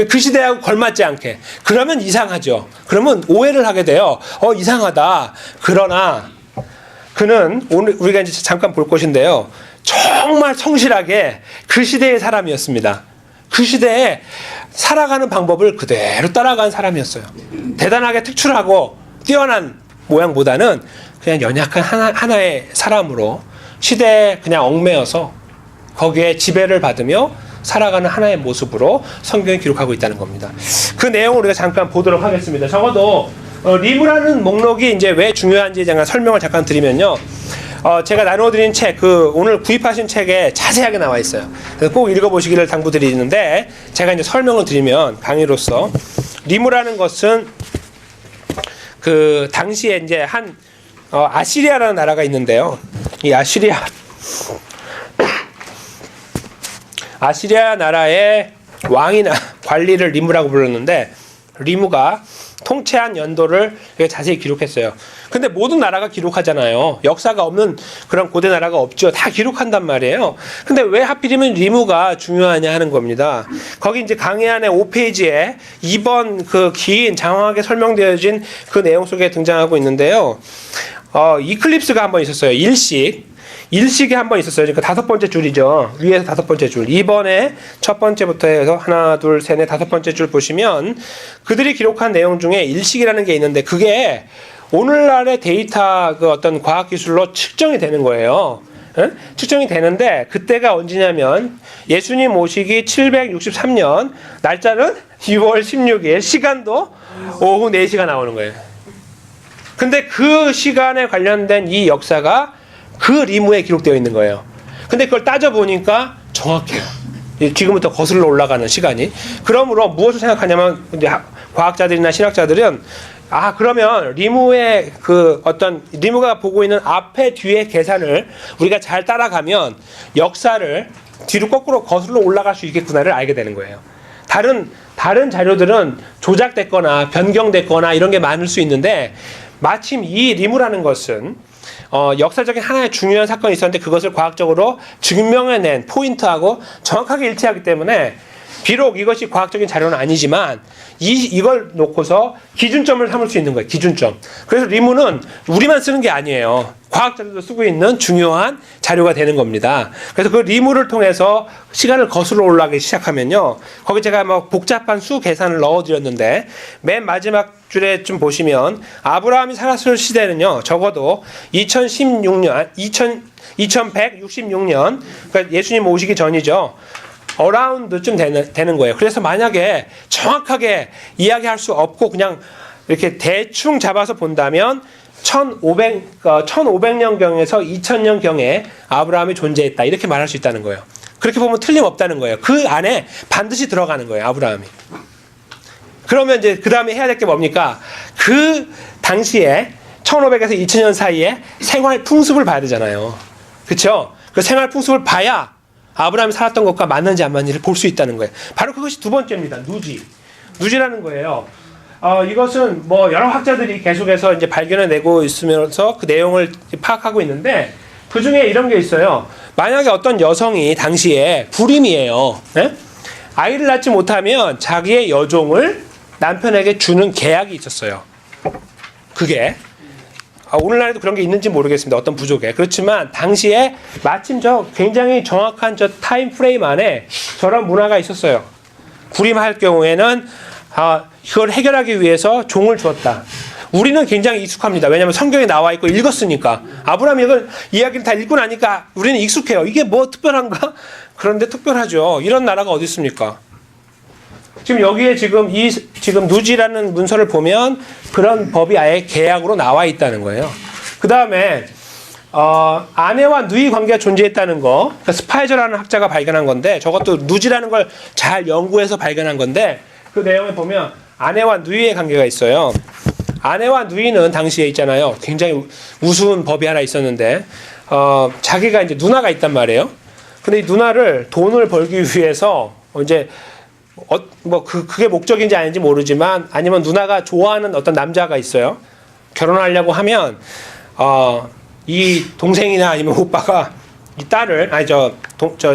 그 시대하고 걸맞지 않게. 그러면 이상하죠. 그러면 오해를 하게 돼요. 이상하다. 그러나 그는 오늘 우리가 이제 잠깐 볼 것인데요. 정말 성실하게 그 시대의 사람이었습니다. 그 시대에 살아가는 방법을 그대로 따라간 사람이었어요. 대단하게 특출하고 뛰어난 모양보다는 그냥 연약한 하나의 사람으로 시대에 그냥 얽매여서 거기에 지배를 받으며 살아가는 하나의 모습으로 성경이 기록하고 있다는 겁니다. 그 내용을 우리가 잠깐 보도록 하겠습니다. 적어도 리무라는 목록이 이제 왜 중요한지 잠깐 설명을 잠깐 드리면요. 제가 나눠드린 책, 오늘 구입하신 책에 자세하게 나와 있어요. 그래서 꼭 읽어보시기를 당부드리는데, 제가 이제 설명을 드리면 강의로서, 리무라는 것은 그 당시에 이제 아시리아라는 나라가 있는데요. 이 아시리아 나라의 왕이나 관리를 리무라고 불렀는데, 리무가 통치한 연도를 자세히 기록했어요. 근데 모든 나라가 기록하잖아요. 역사가 없는 그런 고대 나라가 없죠. 다 기록한단 말이에요. 근데 왜 하필이면 리무가 중요하냐 하는 겁니다. 거기 이제 강의 안에 5페이지에 2번 그 긴 장황하게 설명되어진 그 내용 속에 등장하고 있는데요. 이클립스가 한번 있었어요. 일식이 한번 있었어요. 그러니까 5번째 줄이죠. 위에서 5번째 줄. 2번에 첫 번째부터 해서 하나, 둘, 셋, 넷, 5번째 줄 보시면 그들이 기록한 내용 중에 일식이라는 게 있는데, 그게 오늘날의 데이터 그 어떤 과학 기술로 측정이 되는 거예요. 응? 측정이 되는데, 그때가 언제냐면 예수님 오시기 763년, 날짜는 6월 16일, 시간도 오후 4시가 나오는 거예요. 근데 그 시간에 관련된 이 역사가 그 리무에 기록되어 있는 거예요. 근데 그걸 따져보니까 정확해요. 지금부터 거슬러 올라가는 시간이. 그러므로 무엇을 생각하냐면, 이제 과학자들이나 신학자들은, 그러면 리무의 리무가 보고 있는 앞에 뒤에 계산을 우리가 잘 따라가면 역사를 뒤로 거꾸로 거슬러 올라갈 수 있겠구나를 알게 되는 거예요. 다른 자료들은 조작됐거나 변경됐거나 이런 게 많을 수 있는데, 마침 이 리무라는 것은 역사적인 하나의 중요한 사건이 있었는데, 그것을 과학적으로 증명해낸 포인트하고 정확하게 일치하기 때문에, 비록 이것이 과학적인 자료는 아니지만 이걸 놓고서 기준점을 삼을 수 있는 거예요. 기준점. 그래서 리무는 우리만 쓰는 게 아니에요. 과학자들도 쓰고 있는 중요한 자료가 되는 겁니다. 그래서 그 리무를 통해서 시간을 거슬러 올라가기 시작하면요, 거기 제가 복잡한 수 계산을 넣어드렸는데, 맨 마지막 줄에 좀 보시면 아브라함이 살았을 시대는요, 적어도 2166년, 그러니까 예수님 오시기 전이죠. 어라운드쯤 되는 거예요. 그래서 만약에 정확하게 이야기할 수 없고 그냥 이렇게 대충 잡아서 본다면 1500년경에서 2000년경에 아브라함이 존재했다, 이렇게 말할 수 있다는 거예요. 그렇게 보면 틀림없다는 거예요. 그 안에 반드시 들어가는 거예요, 아브라함이. 그러면 이제 그 다음에 해야 될 게 뭡니까? 그 당시에 1500에서 2000년 사이에 생활 풍습을 봐야 되잖아요. 그렇죠? 그 생활 풍습을 봐야 아브라함이 살았던 것과 맞는지 안 맞는지를 볼 수 있다는 거예요. 바로 그것이 두 번째입니다. 누지라는 거예요. 이것은 여러 학자들이 계속해서 이제 발견해내고 있으면서 그 내용을 파악하고 있는데, 그 중에 이런 게 있어요. 만약에 어떤 여성이 당시에 불임이에요. 네? 아이를 낳지 못하면 자기의 여종을 남편에게 주는 계약이 있었어요. 그게 오늘날에도 그런 게 있는지 모르겠습니다. 어떤 부족에. 그렇지만 당시에 마침 굉장히 정확한 타임 프레임 안에 저런 문화가 있었어요. 불임할 경우에는 그걸 해결하기 위해서 종을 주었다. 우리는 굉장히 익숙합니다. 왜냐하면 성경에 나와 있고 읽었으니까. 아브라함이 이걸 이야기를 다 읽고 나니까 우리는 익숙해요. 이게 뭐 특별한가? 그런데 특별하죠. 이런 나라가 어디 있습니까? 지금 여기에 지금 누지라는 문서를 보면 그런 법이 아예 계약으로 나와 있다는 거예요. 그 다음에 아내와 누이 관계가 존재했다는 거, 그러니까 스파이저라는 학자가 발견한 건데, 저것도 누지라는 걸 잘 연구해서 발견한 건데, 그 내용에 보면 아내와 누이의 관계가 있어요. 아내와 누이는 당시에 있잖아요. 굉장히 우스운 법이 하나 있었는데, 자기가 이제 누나가 있단 말이에요. 근데 이 누나를 돈을 벌기 위해서 이제 그게 목적인지 아닌지 모르지만, 아니면 누나가 좋아하는 어떤 남자가 있어요. 결혼하려고 하면 이 동생이나 아니면 오빠가 이 딸을,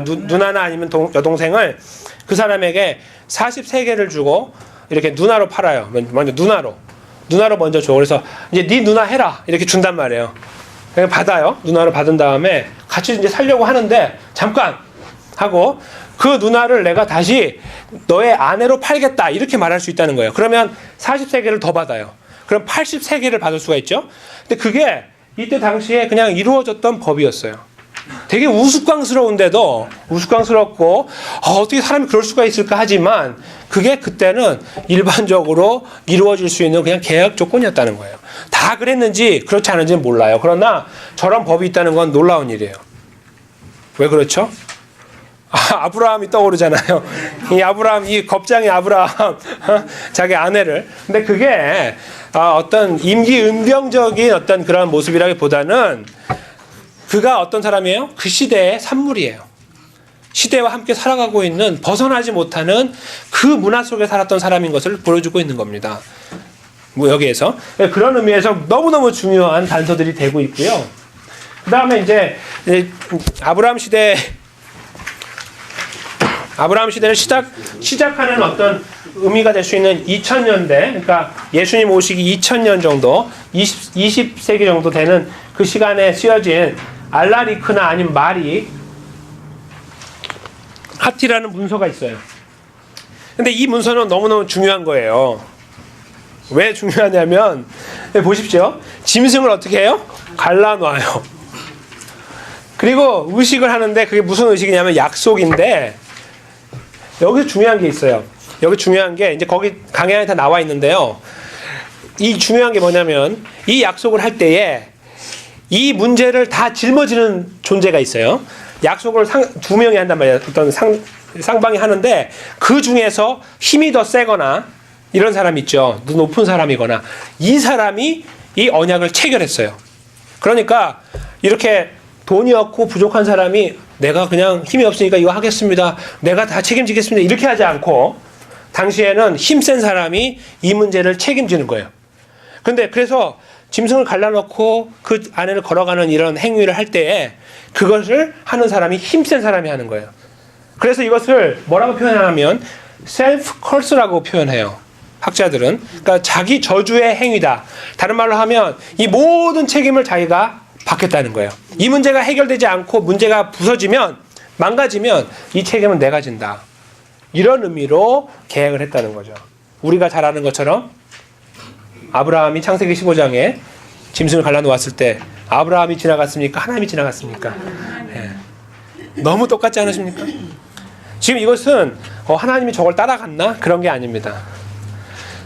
누나나 아니면 여동생을 그 사람에게 43개를 주고 이렇게 누나로 팔아요. 먼저 누나로 먼저 줘. 그래서 이제 네 누나 해라, 이렇게 준단 말이에요. 그냥 받아요. 누나로 받은 다음에 같이 이제 살려고 하는데, 잠깐 하고 그 누나를 내가 다시 너의 아내로 팔겠다, 이렇게 말할 수 있다는 거예요. 그러면 43개를 더 받아요. 그럼 83개를 받을 수가 있죠. 근데 그게 이때 당시에 그냥 이루어졌던 법이었어요. 되게 우스꽝스러운데도 우스꽝스럽고 어떻게 사람이 그럴 수가 있을까 하지만 그게 그때는 일반적으로 이루어질 수 있는 그냥 계약 조건이었다는 거예요. 다 그랬는지 그렇지 않은지는 몰라요. 그러나 저런 법이 있다는 건 놀라운 일이에요. 왜 그렇죠? 아브라함이 떠오르잖아요. 이 아브라함, 이 겁장이 아브라함, 자기 아내를. 근데 그게 어떤 임기응변적인 어떤 그런 모습이라기보다는 그가 어떤 사람이에요? 그 시대의 산물이에요. 시대와 함께 살아가고 있는 벗어나지 못하는 그 문화 속에 살았던 사람인 것을 보여주고 있는 겁니다. 뭐 여기에서 그런 의미에서 너무너무 중요한 단서들이 되고 있고요. 그 다음에 이제 아브라함 시대를 시작하는 어떤 의미가 될 수 있는 2000년대, 그러니까 예수님 오시기 2000년 정도, 20세기 정도 되는 그 시간에 쓰여진 알라리크나 아니면 마리 하티라는 문서가 있어요. 근데 이 문서는 너무너무 중요한 거예요. 왜 중요하냐면 보십시오. 짐승을 어떻게 해요? 갈라놔요. 그리고 의식을 하는데 그게 무슨 의식이냐면 약속인데 여기 중요한 게 있어요. 여기 중요한 게 이제 거기 강의 안에 다 나와 있는데요. 이 중요한 게 뭐냐면 이 약속을 할 때에 이 문제를 다 짊어지는 존재가 있어요. 약속을 두 명이 한단 말이에요. 어떤 쌍방이 하는데 그 중에서 힘이 더 세거나 이런 사람 있죠. 높은 사람이거나 이 사람이 이 언약을 체결했어요. 그러니까 이렇게 돈이 없고 부족한 사람이 내가 그냥 힘이 없으니까 이거 하겠습니다. 내가 다 책임지겠습니다. 이렇게 하지 않고 당시에는 힘센 사람이 이 문제를 책임지는 거예요. 근데 그래서 짐승을 갈라놓고 그 안에를 걸어가는 이런 행위를 할 때에 그것을 하는 사람이 힘센 사람이 하는 거예요. 그래서 이것을 뭐라고 표현하냐면 self curse라고 표현해요. 학자들은. 그러니까 자기 저주의 행위다. 다른 말로 하면 이 모든 책임을 자기가 받겠다는 거예요. 이 문제가 해결되지 않고 문제가 부서지면 망가지면 이 책임은 내가 진다. 이런 의미로 계획을 했다는 거죠. 우리가 잘 아는 것처럼 아브라함이 창세기 15장에 짐승을 갈라놓았을 때 아브라함이 지나갔습니까? 하나님이 지나갔습니까? 예. 너무 똑같지 않으십니까? 지금 이것은 하나님이 저걸 따라갔나? 그런 게 아닙니다.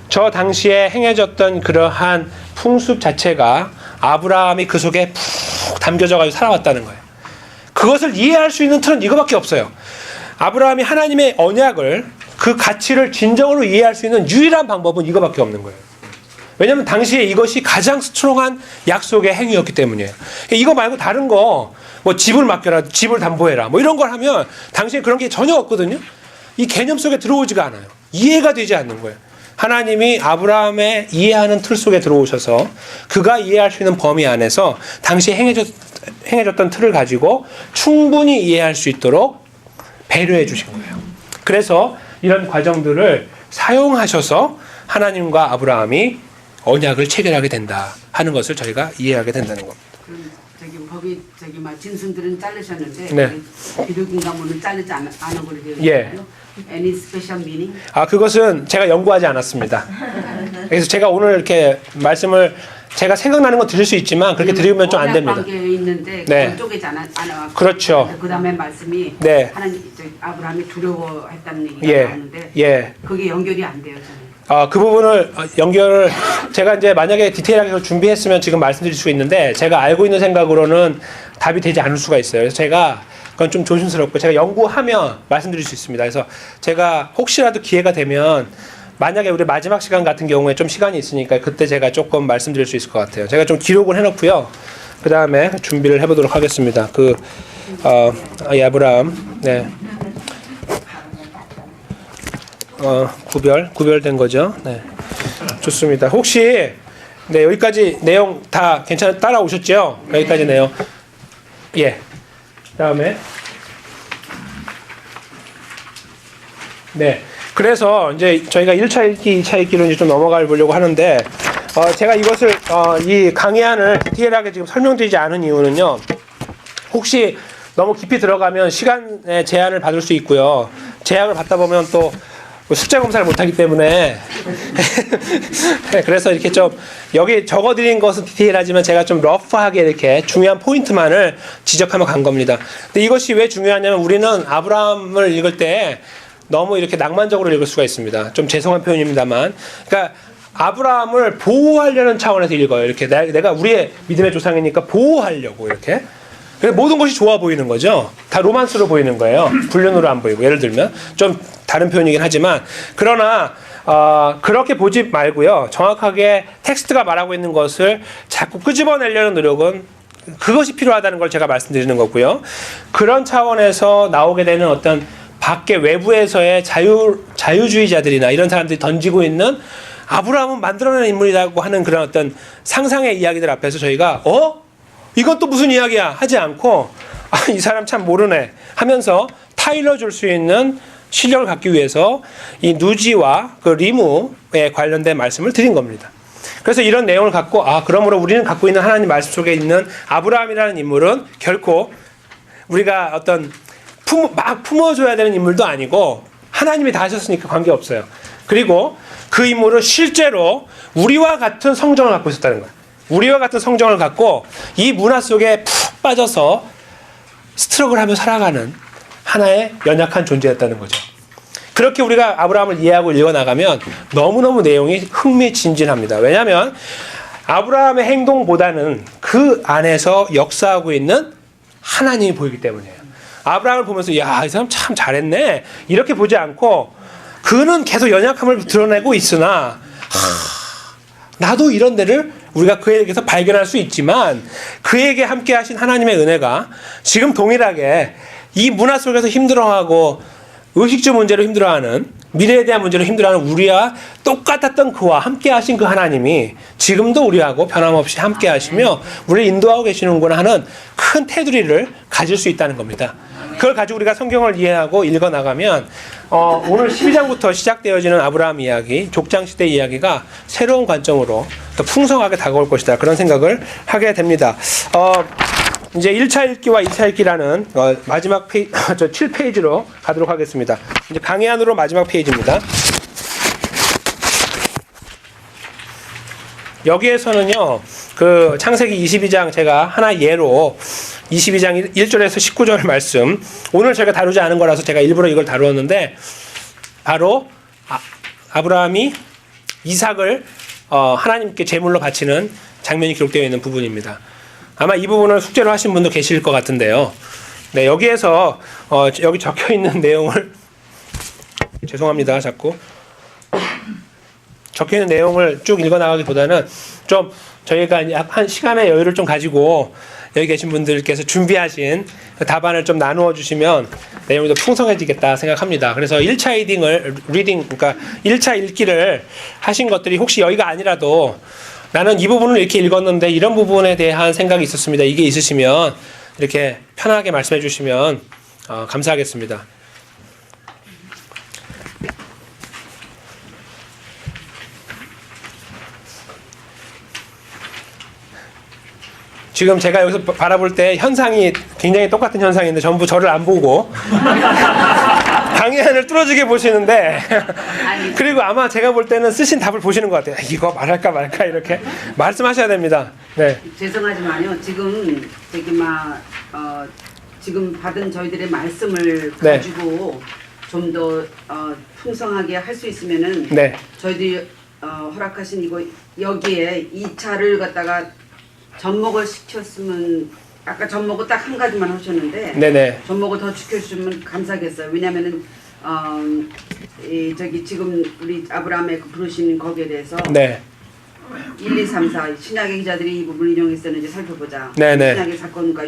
저 당시에 행해졌던 그러한 풍습 자체가 아브라함이 그 속에 푹 담겨져가지고 살아왔다는 거예요. 그것을 이해할 수 있는 틀은 이거밖에 없어요. 아브라함이 하나님의 언약을 그 가치를 진정으로 이해할 수 있는 유일한 방법은 이거밖에 없는 거예요. 왜냐하면 당시에 이것이 가장 스트롱한 약속의 행위였기 때문이에요. 이거 말고 다른 거, 뭐 집을 맡겨라, 집을 담보해라, 뭐 이런 걸 하면 당시에 그런 게 전혀 없거든요. 이 개념 속에 들어오지가 않아요. 이해가 되지 않는 거예요. 하나님이 아브라함의 이해하는 틀 속에 들어오셔서 그가 이해할 수 있는 범위 안에서 당시에 행해졌던 틀을 가지고 충분히 이해할 수 있도록 배려해 주신 거예요. 그래서 이런 과정들을 사용하셔서 하나님과 아브라함이 언약을 체결하게 된다 하는 것을 저희가 이해하게 된다는 겁니다. 그럼 법이 막 짐승들은 자르셨는데 네. 비둘기 가문은 자르지 않은 걸로 되어 있나요? 예. Any special meaning? 그것은 제가 연구하지 않았습니다. 그래서 제가 오늘 이렇게 말씀을 제가 생각나는 건 드릴 수 있지만 그렇게 드리면 좀 안 됩니다. 관계에 있는데 네. 쪼개지 않아왔고 그렇죠. 그 다음에 말씀이 네. 하나님 아브라함이 두려워했다는 얘기가 나오는데 예. 그게 연결이 안 돼요. 저는. 그 부분을 연결을 제가 이제 만약에 디테일하게 그걸 준비했으면 지금 말씀드릴 수 있는데 제가 알고 있는 생각으로는 답이 되지 않을 수가 있어요. 그래서 제가 그건 좀 조심스럽고 제가 연구하면 말씀드릴 수 있습니다. 그래서 제가 혹시라도 기회가 되면 만약에 우리 마지막 시간 같은 경우에 좀 시간이 있으니까 그때 제가 조금 말씀드릴 수 있을 것 같아요. 제가 좀 기록을 해놓고요. 그 다음에 준비를 해보도록 하겠습니다. 이 아브라함, 네. 구별된 거죠. 네. 좋습니다. 혹시, 네, 여기까지 내용 다 따라오셨죠? 여기까지 내용. 예. 다음에. 네. 그래서 이제 저희가 1차 읽기, 2차 읽기로 이제 좀 넘어가 보려고 하는데, 제가 이것을, 이 강의안을 디테일하게 지금 설명드리지 않은 이유는요, 혹시 너무 깊이 들어가면 시간의 제한을 받을 수 있고요. 제약을 받다 보면 또 숫자 검사를 못하기 때문에 그래서 이렇게 좀 여기 적어드린 것은 디테일하지만 제가 좀 러프하게 이렇게 중요한 포인트만을 지적하며 간 겁니다. 근데 이것이 왜 중요하냐면 우리는 아브라함을 읽을 때 너무 이렇게 낭만적으로 읽을 수가 있습니다. 좀 죄송한 표현입니다만, 그러니까 아브라함을 보호하려는 차원에서 읽어요. 이렇게 내가 우리의 믿음의 조상이니까 보호하려고 이렇게. 모든 것이 좋아 보이는 거죠. 다 로만스로 보이는 거예요. 불륜으로 안 보이고. 예를 들면 좀 다른 표현이긴 하지만, 그러나 그렇게 보지 말고요. 정확하게 텍스트가 말하고 있는 것을 자꾸 끄집어내려는 노력은 그것이 필요하다는 걸 제가 말씀드리는 거고요. 그런 차원에서 나오게 되는 어떤 밖에 외부에서의 자유주의자들이나 이런 사람들이 던지고 있는 아브라함은 만들어낸 인물이라고 하는 그런 어떤 상상의 이야기들 앞에서 저희가 이건 또 무슨 이야기야 하지 않고 이 사람 참 모르네 하면서 타일러 줄 수 있는 실력을 갖기 위해서 이 누지와 그 리무에 관련된 말씀을 드린 겁니다. 그래서 이런 내용을 갖고 그러므로 우리는 갖고 있는 하나님 말씀 속에 있는 아브라함이라는 인물은 결코 우리가 어떤 막 품어줘야 되는 인물도 아니고 하나님이 다 하셨으니까 관계없어요. 그리고 그 인물은 실제로 우리와 같은 성정을 갖고 있었다는 거예요. 우리와 같은 성정을 갖고 이 문화 속에 푹 빠져서 스트럭을하며 살아가는 하나의 연약한 존재였다는 거죠. 그렇게 우리가 아브라함을 이해하고 읽어나가면 너무너무 내용이 흥미진진합니다. 왜냐하면 아브라함의 행동보다는 그 안에서 역사하고 있는 하나님이 보이기 때문이에요. 아브라함을 보면서 이 사람 참 잘했네 이렇게 보지 않고 그는 계속 연약함을 드러내고 있으나 나도 이런 데를 우리가 그에게서 발견할 수 있지만 그에게 함께 하신 하나님의 은혜가 지금 동일하게 이 문화 속에서 힘들어하고 의식주 문제로 힘들어하는 미래에 대한 문제로 힘들어하는 우리와 똑같았던 그와 함께 하신 그 하나님이 지금도 우리하고 변함없이 함께 하시며 우리를 인도하고 계시는구나 하는 큰 테두리를 가질 수 있다는 겁니다. 그걸 가지고 우리가 성경을 이해하고 읽어나가면 오늘 12장부터 시작되어지는 아브라함 이야기, 족장시대 이야기가 새로운 관점으로 더 풍성하게 다가올 것이다. 그런 생각을 하게 됩니다. 이제 1차 읽기와 2차 읽기라는 마지막 7페이지로 가도록 하겠습니다. 이제 강의안으로 마지막 페이지입니다. 여기에서는요, 그 창세기 22장 제가 하나 예로 22장 1절에서 19절 말씀, 오늘 제가 다루지 않은 거라서 제가 일부러 이걸 다루었는데, 바로 아브라함이 이삭을 하나님께 제물로 바치는 장면이 기록되어 있는 부분입니다. 아마 이 부분을 숙제로 하신 분도 계실 것 같은데요. 네, 여기에서 여기 적혀 있는 내용을 죄송합니다. 자꾸 적혀 있는 내용을 쭉 읽어 나가기보다는 좀 저희가 한 시간의 여유를 좀 가지고 여기 계신 분들께서 준비하신 답안을 좀 나누어 주시면 내용이 더 풍성해지겠다 생각합니다. 그래서 1차 리딩, 그러니까 1차 읽기를 하신 것들이 혹시 여기가 아니라도 나는 이 부분을 이렇게 읽었는데 이런 부분에 대한 생각이 있었습니다. 이게 있으시면 이렇게 편하게 말씀해 주시면 감사하겠습니다. 지금 제가 여기서 바라볼 때 현상이 굉장히 똑같은 현상인데 전부 저를 안 보고 강의안을 뚫어지게 보시는데 그리고 아마 제가 볼 때는 쓰신 답을 보시는 것 같아요. 이거 말할까 말까 이렇게 말씀하셔야 됩니다. 네. 죄송하지만요. 지금 지금 받은 저희들의 말씀을 네. 가지고 좀 더 풍성하게 할 수 있으면은 네. 저희들이 허락하신 이거 여기에 2차를 갖다가 접목을 시켰으면 아까 접목을 딱 한 가지만 하셨는데 네네. 접목을 더 시켜주시면 감사하겠어요. 왜냐면은 지금 우리 아브라함의 그 부르신 거기에 대해서 네. 1, 2, 3, 4 신약의 기자들이 이 부분을 인용했었는지 살펴보자. 네네. 신약의 사건과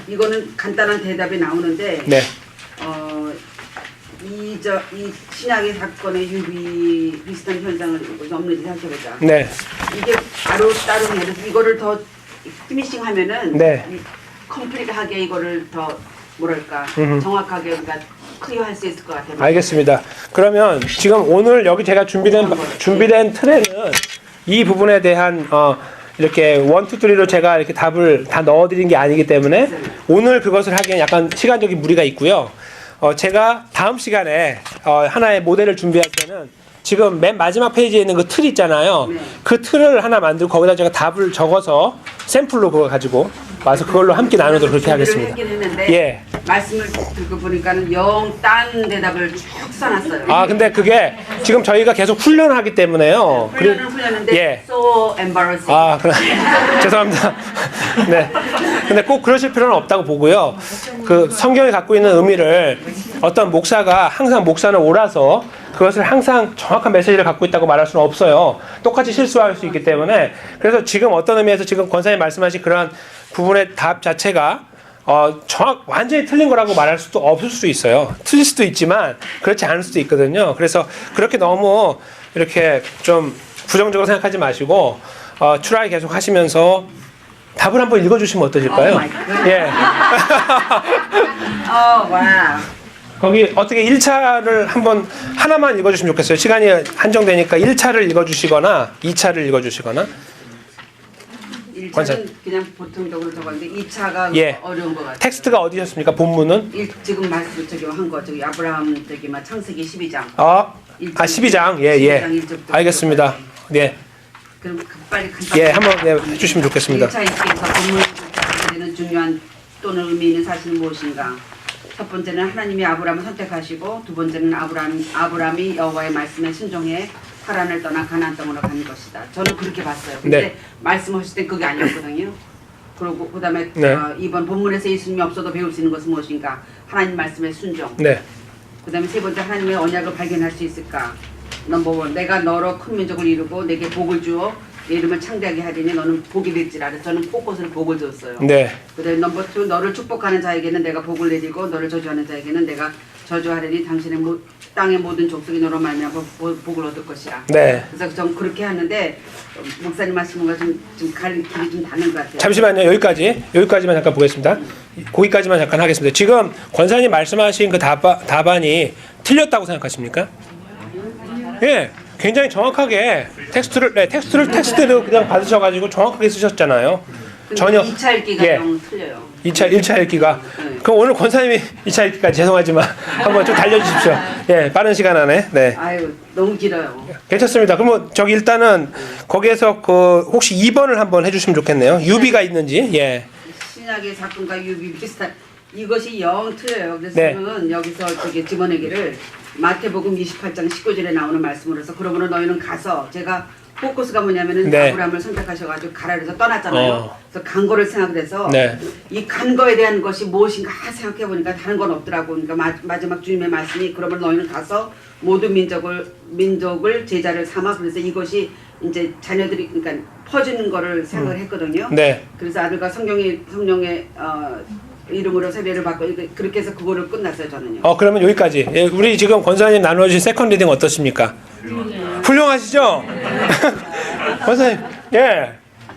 이거는 간단한 대답이 나오는데 네. 이 신약의 사건의 비슷한 현상을 없는지 살펴보자. 네. 이게 바로 따로 예를 들어 이거를 더 피니싱 하면은 네. 컴플리트하게 이거를 더 뭐랄까 정확하게 우리가 클리어할 수 있을 것 같아요. 알겠습니다. 그러면 지금 오늘 여기 제가 준비된 틀에는 이 부분에 대한 이렇게 1, 2, 3로 제가 이렇게 답을 다 넣어드린 게 아니기 때문에 오늘 그것을 하기엔 약간 시간적인 무리가 있고요. 제가 다음 시간에 하나의 모델을 준비할 때는 지금 맨 마지막 페이지에 있는 그 틀 있잖아요. 네. 그 틀을 하나 만들고 거기다 제가 답을 적어서 샘플로 그거 가지고 와서 그걸로 함께 나누도록 그렇게 하겠습니다. 하긴 했는데 예. 말씀을 듣고 보니까는 영 딴 대답을 쭉 써놨어요. 아 근데 그게 지금 저희가 계속 훈련하기 때문에요. 훈련인데 예. so embarrassing. 아, 그래. 죄송합니다. 네. 근데 꼭 그러실 필요는 없다고 보고요. 그 성경이 갖고 있는 의미를 어떤 목사가 항상 목사는 옳아서 그것을 항상 정확한 메시지를 갖고 있다고 말할 수는 없어요. 똑같이 실수할 수 있기 때문에. 그래서 지금 어떤 의미에서 지금 권사님 말씀하신 그런 부분의 답 자체가 완전히 틀린 거라고 말할 수도 없을 수 있어요. 틀릴 수도 있지만 그렇지 않을 수도 있거든요. 그래서 그렇게 너무 이렇게 좀 부정적으로 생각하지 마시고 트라이 계속 하시면서 답을 한번 읽어주시면 어떠실까요? Oh my God. 예. 와우. 거기 어떻게 1차를 한번 하나만 읽어주시면 좋겠어요. 시간이 한정되니까 1차를 읽어주시거나 2차를 읽어주시거나. 1차는 그냥 보통적으로 적었는데 2차가 예. 어려운 것 같아요. 텍스트가 어디셨습니까? 본문은? 지금 말씀 저기 한 거 저기 아브라함 저기 막 창세기 12장. 12장. 예, 예. 12장 1절부터 알겠습니다. 네. 그럼 빨리 간단히. 예, 한번 해주시면 좋겠습니다. 1차 읽기에서 본문을 되는 중요한 또는 의미 있는 사실은 무엇인가? 첫 번째는 하나님이 아브라함을 선택하시고 두 번째는 아브라함이 여호와의 말씀에 순종해 하란을 떠나 가나안 땅으로 가는 것이다. 저는 그렇게 봤어요. 근데 네. 말씀하실 때 그게 아니었거든요. 그리고 그다음에 네. 이번 본문에서 예수님이 없어도 배울 수 있는 것은 무엇인가? 하나님 말씀의 순종. 네. 그다음에 세 번째 하나님의 언약을 발견할 수 있을까? 넘버 원, 내가 너로 큰 민족을 이루고 내게 복을 주어 내 이름을 창대하게 하리니 너는 복이 될지라. 저는 곳곳으로 복을 줬어요. 네. 그다음에 넘버 투, 너를 축복하는 자에게는 내가 복을 내리고 너를 저주하는 자에게는 내가 저주하리니 당신의 땅의 모든 족속이 너로 말미암아 복을 얻을 것이라. 네. 그래서 전 그렇게 하는데 목사님 말씀과 좀 가는 길이 좀 다른 것 같아요. 잠시만요. 여기까지만 잠깐 보겠습니다. 거기까지만 잠깐 하겠습니다. 지금 권사님 말씀하신 그 답안이 틀렸다고 생각하십니까? 예. 굉장히 정확하게 텍스트대로 그냥 받으셔가지고 정확하게 쓰셨잖아요. 전혀 2차 읽기가 예. 너무 틀려요. 1차 읽기가. 네. 그럼 오늘 권사님이 2차 읽기까지 죄송하지만 한번 좀 달려주십시오. 예, 빠른 시간 안에. 네. 아유 너무 길어요. 괜찮습니다. 그러면 저기 일단은 거기에서 그 혹시 2번을 한번 해주시면 좋겠네요. 유비가 있는지. 예. 신약의 사건과 유비 비슷한 이것이 영 틀려요. 그래서 네. 저는 여기서 저기 집어내기를 마태복음 28장 19절에 나오는 말씀으로서 그러므로 너희는 가서 제가 포커스가 뭐냐면은 네. 아브라함을 선택하셔가지고 가라 그래서 떠났잖아요. 그래서 간 거를 생각해서 네. 이 간 거에 대한 것이 무엇인가 생각해 보니까 다른 건 없더라고. 그러니까 마지막 주님의 말씀이 그러면 너희는 가서 모든 민족을 제자를 삼아. 그래서 이것이 이제 자녀들이 그러니까 퍼지는 거를 생각을 했거든요. 네. 그래서 아들과 성령의 이름으로 세례를 받고 그렇게 해서 그거를 끝났어요 저는요. 그러면 여기까지. 예, 우리 지금 권사님 나눠주신 세컨 리딩 어떠십니까? 훌륭하시죠? 권사님, 예.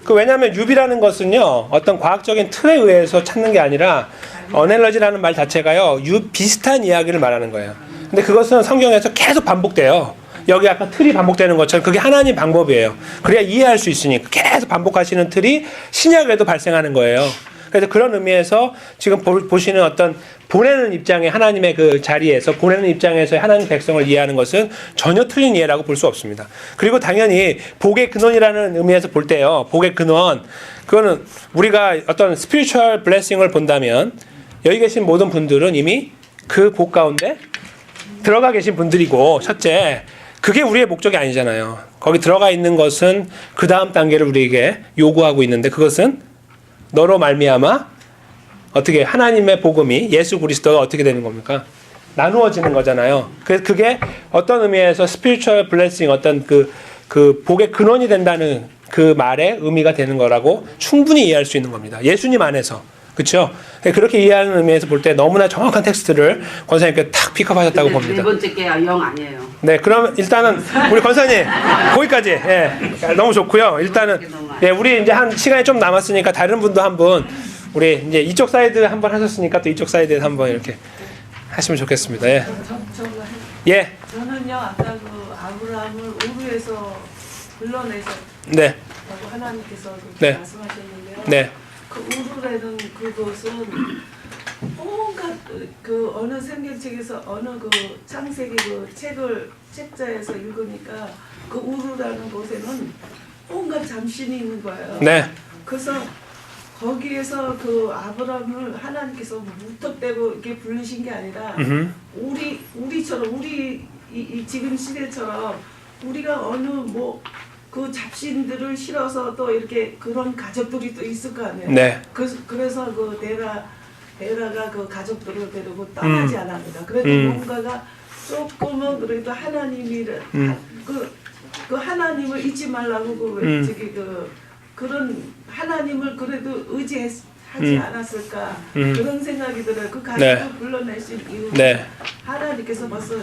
왜냐하면 유비라는 것은요, 어떤 과학적인 틀에 의해서 찾는 게 아니라, 어넬러지라는 말 자체가요, 비슷한 이야기를 말하는 거예요. 근데 그것은 성경에서 계속 반복돼요. 여기 아까 틀이 반복되는 것처럼 그게 하나님 방법이에요. 그래야 이해할 수 있으니까 계속 반복하시는 틀이 신약에도 발생하는 거예요. 그래서 그런 의미에서 지금 보시는 어떤 보내는 입장의 하나님의 그 자리에서 보내는 입장에서 하나님 백성을 이해하는 것은 전혀 틀린 이해라고 볼 수 없습니다. 그리고 당연히 복의 근원이라는 의미에서 볼 때요. 복의 근원. 그거는 우리가 어떤 스피리추얼 블레싱을 본다면 여기 계신 모든 분들은 이미 그 복 가운데 들어가 계신 분들이고 첫째 그게 우리의 목적이 아니잖아요. 거기 들어가 있는 것은 그 다음 단계를 우리에게 요구하고 있는데 그것은 너로 말미암아 어떻게 하나님의 복음이 예수 그리스도가 어떻게 되는 겁니까? 나누어지는 거잖아요. 그래서 그게 어떤 의미에서 스피리추얼 블레싱 어떤 그 복의 근원이 된다는 그 말의 의미가 되는 거라고 충분히 이해할 수 있는 겁니다. 예수님 안에서. 그렇죠? 그렇게 이해하는 의미에서 볼 때 너무나 정확한 텍스트를 권사님께 탁 픽업하셨다고 봅니다. 네 번째 게 영 아니에요. 네, 그럼 일단은 우리 권사님 거기까지. 예, 너무 좋고요. 일단은 예, 우리 이제 한 시간이 좀 남았으니까 다른 분도 한번 우리 이제 이쪽 사이드 한번 하셨으니까 또 이쪽 사이드에서 한번 이렇게 하시면 좋겠습니다. 예. 예. 저는요 아까 그 아브라함을 우르에서 불러내서 네. 하나님께서 네. 말씀하셨는데요. 네. 그 우르라는 그것은 온갖 그 어느 성경책에서 어느 그 창세기 그 책자에서 읽으니까 그 우르라는 곳에는 온갖 잠신이 있는 거예요. 네. 그래서 거기에서 그 아브라함을 하나님께서 무턱대고 이렇게 부르신 게 아니라 우리처럼 우리 이 지금 시대처럼 우리가 어느 뭐 그 잡신들을 실어서 또 이렇게 그런 가족들이 또 있을 거 아니에요. 네. 그래서 그 데라가 그 가족들을 데리고 떠나지 않았습니다. 그래도 뭔가가 조금은 그래도 하나님이를 그 하나님을 잊지 말라고 저기 그런 하나님을 그래도 의지하지 않았을까 그런 생각이 들어요. 그 가족을 네. 불러내신 이유 네. 하나님께서 벌써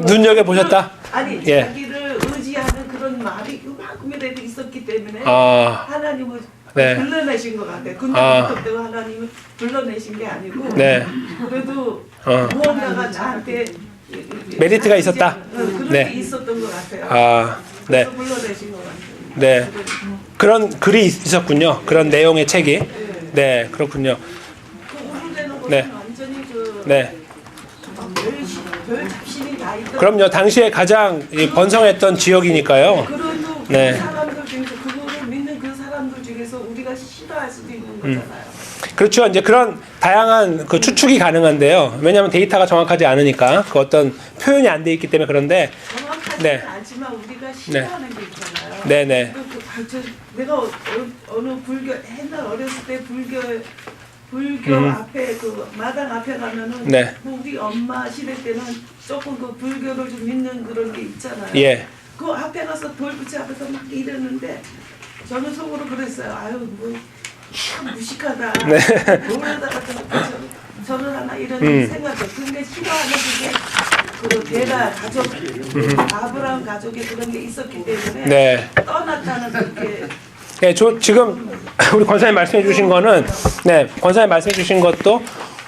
눈여겨 보셨다? 아니 예. 자기를 의지하는 그런 마음이 그만큼이라도 있었기 때문에 아. 하나님을 네. 불러내신 것 같아요. 근데 아. 그때도 하나님을 불러내신 게 아니고 네. 그래도 어. 무언가가 나한테 메리트가 있었다? 그런 네. 게 있었던 것 같아요. 아, 네. 그래서 불러내신 것 같아요. 네. 그런 글이 있었군요. 그런 내용의 책이. 네, 그렇군요. 그 우르되는 곳은 네. 완전히 네. 별 잡신이 다 있던. 그럼요. 당시에 가장 이 번성했던 지역이니까요. 그래도 네. 그 사람들 중에서 그거를 믿는 그 사람들 중에서 우리가 싫어할 수도 있는 거잖아요. 그렇죠. 이제 그런 다양한 그 추측이 가능한데요. 왜냐하면 데이터가 정확하지 않으니까 그 어떤 표현이 안 돼 있기 때문에 그런데. 정확하지는 네. 않지만 우리가 싫어하는 게 있잖아요. 네네. 내가 어느 불교 옛날 어렸을 때 불교 앞에 그 마당 앞에 가면은 네. 뭐 우리 엄마 시대 때는 조금 그 불교를 좀 믿는 그런 게 있잖아요. 예. 그 앞에 가서 돌부치 앞에서 막 이러는데 저는 속으로 그랬어요. 아유 뭐 참 무식하다. 네. 놀다가 저는 하나 이런 생각을. 근데 싫어하는 게 그 데라 가족, 아브라함 가족에 그런 게 있었기 때문에 네. 떠났다는 그게. 네, 지금 우리 권사님 말씀해 주신 거는 네, 권사님 말씀해 주신 것도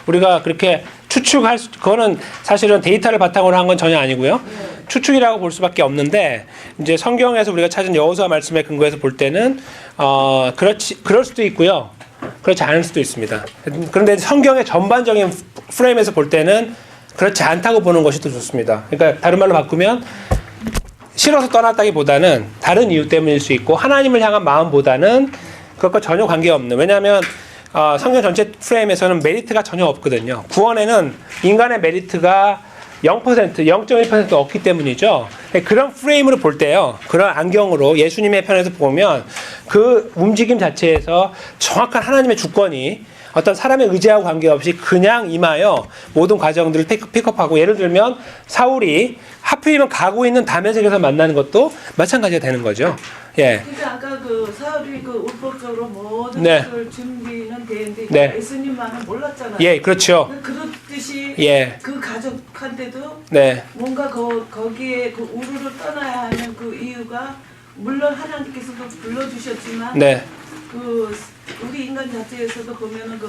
우리가 그렇게 추측할 그거는 사실은 데이터를 바탕으로 한 건 전혀 아니고요. 추측이라고 볼 수밖에 없는데 이제 성경에서 우리가 찾은 여호수아 말씀에 근거해서 볼 때는 그럴 수도 있고요. 그렇지 않을 수도 있습니다. 그런데 성경의 전반적인 프레임에서 볼 때는 그렇지 않다고 보는 것이 더 좋습니다. 그러니까 다른 말로 바꾸면 싫어서 떠났다기보다는 다른 이유 때문일 수 있고 하나님을 향한 마음보다는 그것과 전혀 관계없는. 왜냐하면 성경 전체 프레임에서는 메리트가 전혀 없거든요. 구원에는 인간의 메리트가 0%, 0.1% 없기 때문이죠. 그런 프레임으로 볼 때요. 그런 안경으로 예수님의 편에서 보면 그 움직임 자체에서 정확한 하나님의 주권이 어떤 사람의 의지하고 관계없이 그냥 임하여 모든 과정들을 픽업하고, 예를 들면 사울이 하필이면 가고 있는 다메섹에서 만나는 것도 마찬가지가 되는 거죠. 예. 근데 아까 그 사울이 그 울법적으로 모든 네. 것을 준비는 되는데 네. 예수님만은 몰랐잖아요. 예, 그렇죠. 그렇듯이 예. 그 가족한테도 네. 뭔가 거기에 그 우르를 떠나야 하는 그 이유가 물론 하나님께서도 불러주셨지만 네. 그 우리 인간 자체에서도 보면은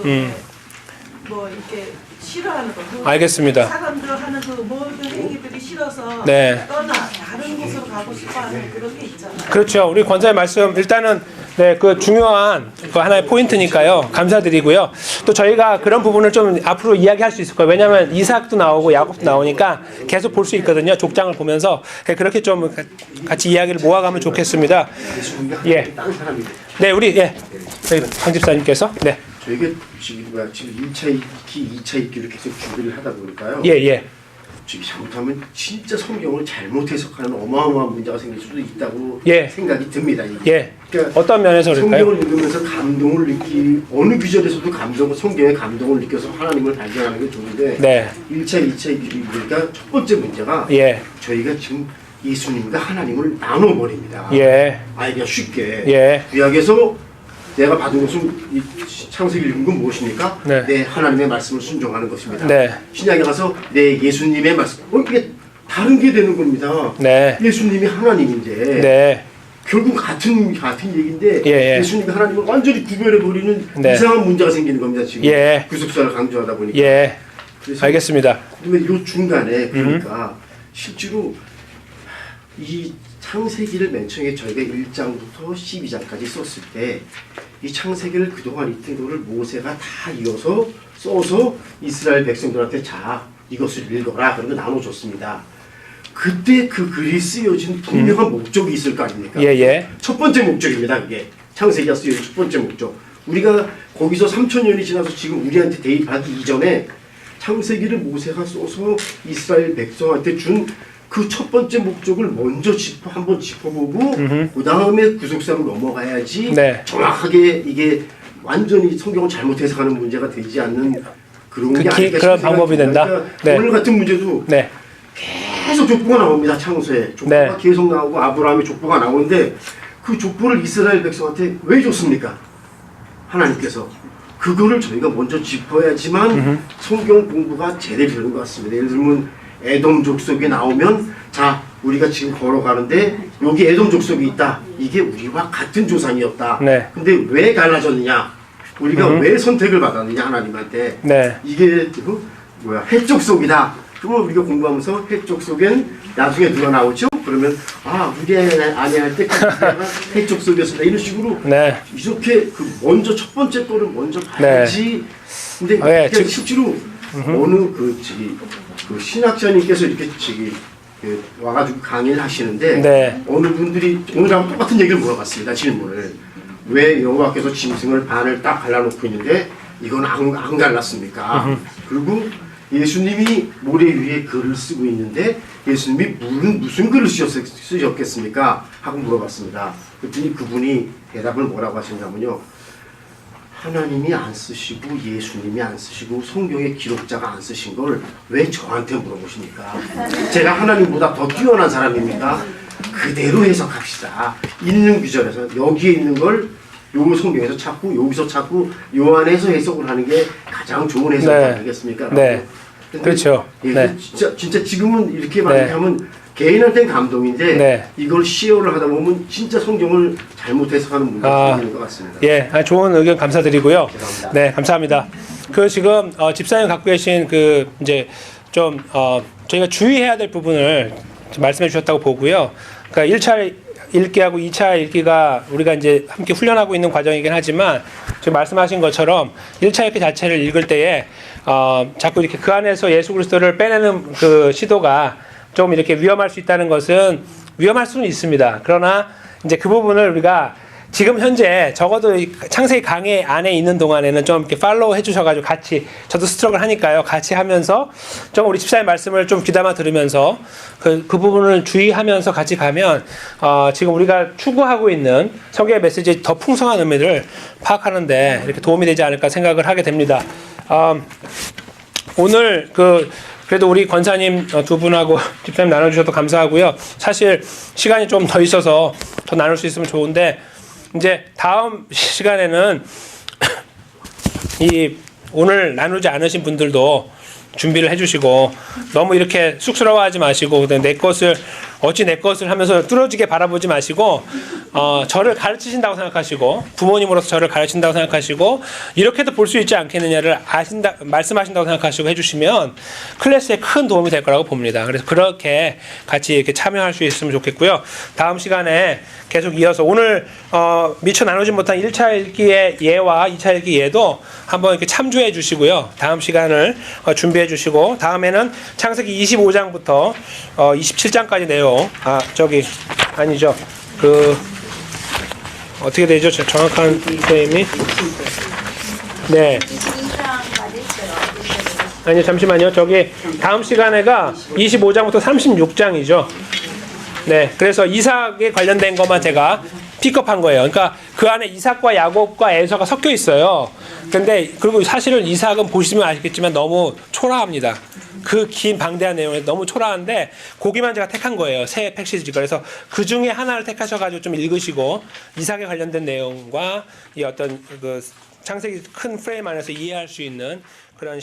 뭐 이렇게 싫어하는 거. 알겠습니다. 사람들 하는 그 모든 행위들이 싫어서 네. 떠나 다른 곳으로 가고 싶어하는 그런 게 있잖아요. 그렇죠. 우리 권사의 말씀 일단은 네, 그 중요한 그 하나의 포인트니까요. 감사드리고요. 또 저희가 그런 부분을 좀 앞으로 이야기할 수 있을 거예요. 왜냐하면 이삭도 나오고 야곱도 나오니까 계속 볼 수 있거든요. 족장을 보면서 그렇게 좀 같이 이야기를 모아가면 좋겠습니다. 예. 네, 우리 저희 강 집사님께서 네. 저희가 지금 1차 읽기, 2차 읽기를 계속 준비를 하다 보니까요. 예. 지금 잘못하면 진짜 성경을 잘못 해석하는 어마어마한 문제가 생길 수도 있다고 예. 생각이 듭니다. 이게. 예. 그러니까 어떤 면에서 그럴까요? 성경을 읽으면서 감동을 어느 구절에서도 성경의 감동을 느껴서 하나님을 발견하는 게 좋은데 네. 1차, 2차 읽기가 첫 번째 문제가 예. 저희가 지금 예수님과 하나님을 나눠버립니다. 예. 그냥 쉽게. 예. 구약에서 내가 받은 것은 이 창세기 읽은 건 무엇입니까? 네. 내 하나님의 말씀을 순종하는 것입니다. 네. 신약에 가서 내 예수님의 말씀. 이게 다른 게 되는 겁니다. 네. 예수님이 하나님인데 네. 결국 같은 얘기인데 예. 예수님이 하나님을 완전히 구별해 버리는 네. 이상한 문제가 생기는 겁니다. 지금 예. 구속사를 강조하다 보니까. 예. 그래서 알겠습니다. 그러면 이 중간에 그러니까 실제로 이 창세기를 맨 처음에 저희가 1장부터 12장까지 썼을 때 이 창세기를 그동안 이 태도를 모세가 다 이어서 써서 이스라엘 백성들한테 자 이것을 읽어라 그러고 나눠줬습니다. 그때 그 글이 쓰여진 분명한 목적이 있을 거 아닙니까? 예. 첫 번째 목적입니다. 그게 창세기가 쓰여진 첫 번째 목적. 우리가 거기서 3,000년이 지나서 지금 우리한테 대입하기 이전에 창세기를 모세가 써서 이스라엘 백성한테 준 그 첫 번째 목적을 먼저 한번 짚어보고 그 다음에 구속사로 넘어가야지 네. 정확하게 이게 완전히 성경을 잘못 해석하는 문제가 되지 않는 그런 게 아닐까 그런 싶은 방법이 생각이 된다? 듭니다. 그러니까 네. 오늘 같은 문제도 네. 계속 족보가 나옵니다. 창세에 족보가 네. 계속 나오고 아브라함의 족보가 나오는데 그 족보를 이스라엘 백성한테 왜 줬습니까? 하나님께서 그거를 저희가 먼저 짚어야지만 성경 공부가 제대로 되는 것 같습니다. 예를 들면 에돔 족속이 나오면 자 우리가 지금 걸어가는데 여기 에돔 족속이 있다. 이게 우리와 같은 조상이었다. 네. 근데 왜 갈라졌느냐? 우리가 왜 선택을 받았느냐 하나님한테. 네. 이게 해 족속이다. 그러면 우리가 공부하면서 해 족속엔 나중에 누가 나오죠? 그러면 우리 아내 할 때 해 족속이었습니다. 이런 식으로 네. 이렇게 먼저 첫 번째 거를 먼저 봐야지. 근데 네, 그게 실제로 어느 그 신학자님께서 이렇게 와가지고 강의를 하시는데 네. 어느 분들이 오늘하고 똑같은 얘기를 물어봤습니다. 질문을 왜 여호와께서 짐승을 반을 딱 갈라놓고 있는데 이건 안 갈랐습니까? 그리고 예수님이 모래 위에 글을 쓰고 있는데 예수님이 무슨 글을 쓰셨겠습니까? 하고 물어봤습니다. 그랬더니 그분이 대답을 뭐라고 하셨냐면요. 하나님이 안 쓰시고 예수님이 안 쓰시고 성경의 기록자가 안 쓰신 걸 왜 저한테 물어보십니까? 제가 하나님보다 더 뛰어난 사람입니까? 그대로 해석합시다. 있는 구절에서 여기에 있는 걸 요 성경에서 찾고 여기서 찾고 요 안에서 해석을 하는 게 가장 좋은 해석 네. 아니겠습니까? 네. 그렇죠. 예, 네. 진짜 지금은 이렇게 많이 하면 개인한테는 감동인데 네. 이걸 시어를 하다 보면 진짜 성경을 잘못 해석하는 문제가 생기는 것 같습니다. 예, 좋은 의견 감사드리고요. 죄송합니다. 네, 감사합니다. 지금 집사님 갖고 계신 이제 좀 저희가 주의해야 될 부분을 말씀해 주셨다고 보고요. 그러니까 1차 읽기하고 2차 읽기가 우리가 이제 함께 훈련하고 있는 과정이긴 하지만 지금 말씀하신 것처럼 1차 읽기 자체를 읽을 때에 자꾸 이렇게 그 안에서 예수 그리스도를 빼내는 그 시도가 좀 이렇게 위험할 수 있다는 것은 위험할 수는 있습니다. 그러나 이제 그 부분을 우리가 지금 현재 적어도 창세기 강의 안에 있는 동안에는 좀 이렇게 팔로우 해주셔가지고 같이 저도 스트럭을 하니까요. 같이 하면서 좀 우리 집사의 말씀을 좀 귀담아 들으면서 그 부분을 주의하면서 같이 가면 지금 우리가 추구하고 있는 성경의 메시지의 더 풍성한 의미를 파악하는데 이렇게 도움이 되지 않을까 생각을 하게 됩니다. 오늘 그래도 우리 권사님 두 분하고 집사님 나눠주셔도 감사하고요. 사실 시간이 좀 더 있어서 더 나눌 수 있으면 좋은데 이제 다음 시간에는 오늘 나누지 않으신 분들도 준비를 해주시고 너무 이렇게 쑥스러워하지 마시고 내 것을 하면서 뚫어지게 바라보지 마시고 저를 가르치신다고 생각하시고 부모님으로서 저를 가르친다고 생각하시고 이렇게도 볼 수 있지 않겠느냐를 말씀하신다고 생각하시고 해주시면 클래스에 큰 도움이 될 거라고 봅니다. 그래서 그렇게 같이 이렇게 참여할 수 있으면 좋겠고요. 다음 시간에 계속 이어서 오늘 미처 나누지 못한 1차 읽기의 예와 2차 읽기 예도 한번 이렇게 참조해 주시고요. 다음 시간을 준비해 주시고 다음에는 창세기 25장부터 27장까지 내용 아니죠. 어떻게 되죠? 정확한 프레임이 네. 아니요, 잠시만요. 다음 시간에가 25장부터 36장이죠. 네, 그래서 이삭에 관련된 것만 제가 픽업한 거예요. 그러니까 그 안에 이삭과 야곱과 에서가 섞여 있어요. 근데 그리고 사실은 이삭은 보시면 아시겠지만 너무 초라합니다. 그 긴 방대한 내용에 너무 초라한데 거기만 제가 택한 거예요. 새 패키지. 그래서 그 중에 하나를 택하셔가지고 좀 읽으시고 이삭에 관련된 내용과 이 어떤 창세기 큰 프레임 안에서 이해할 수 있는 그런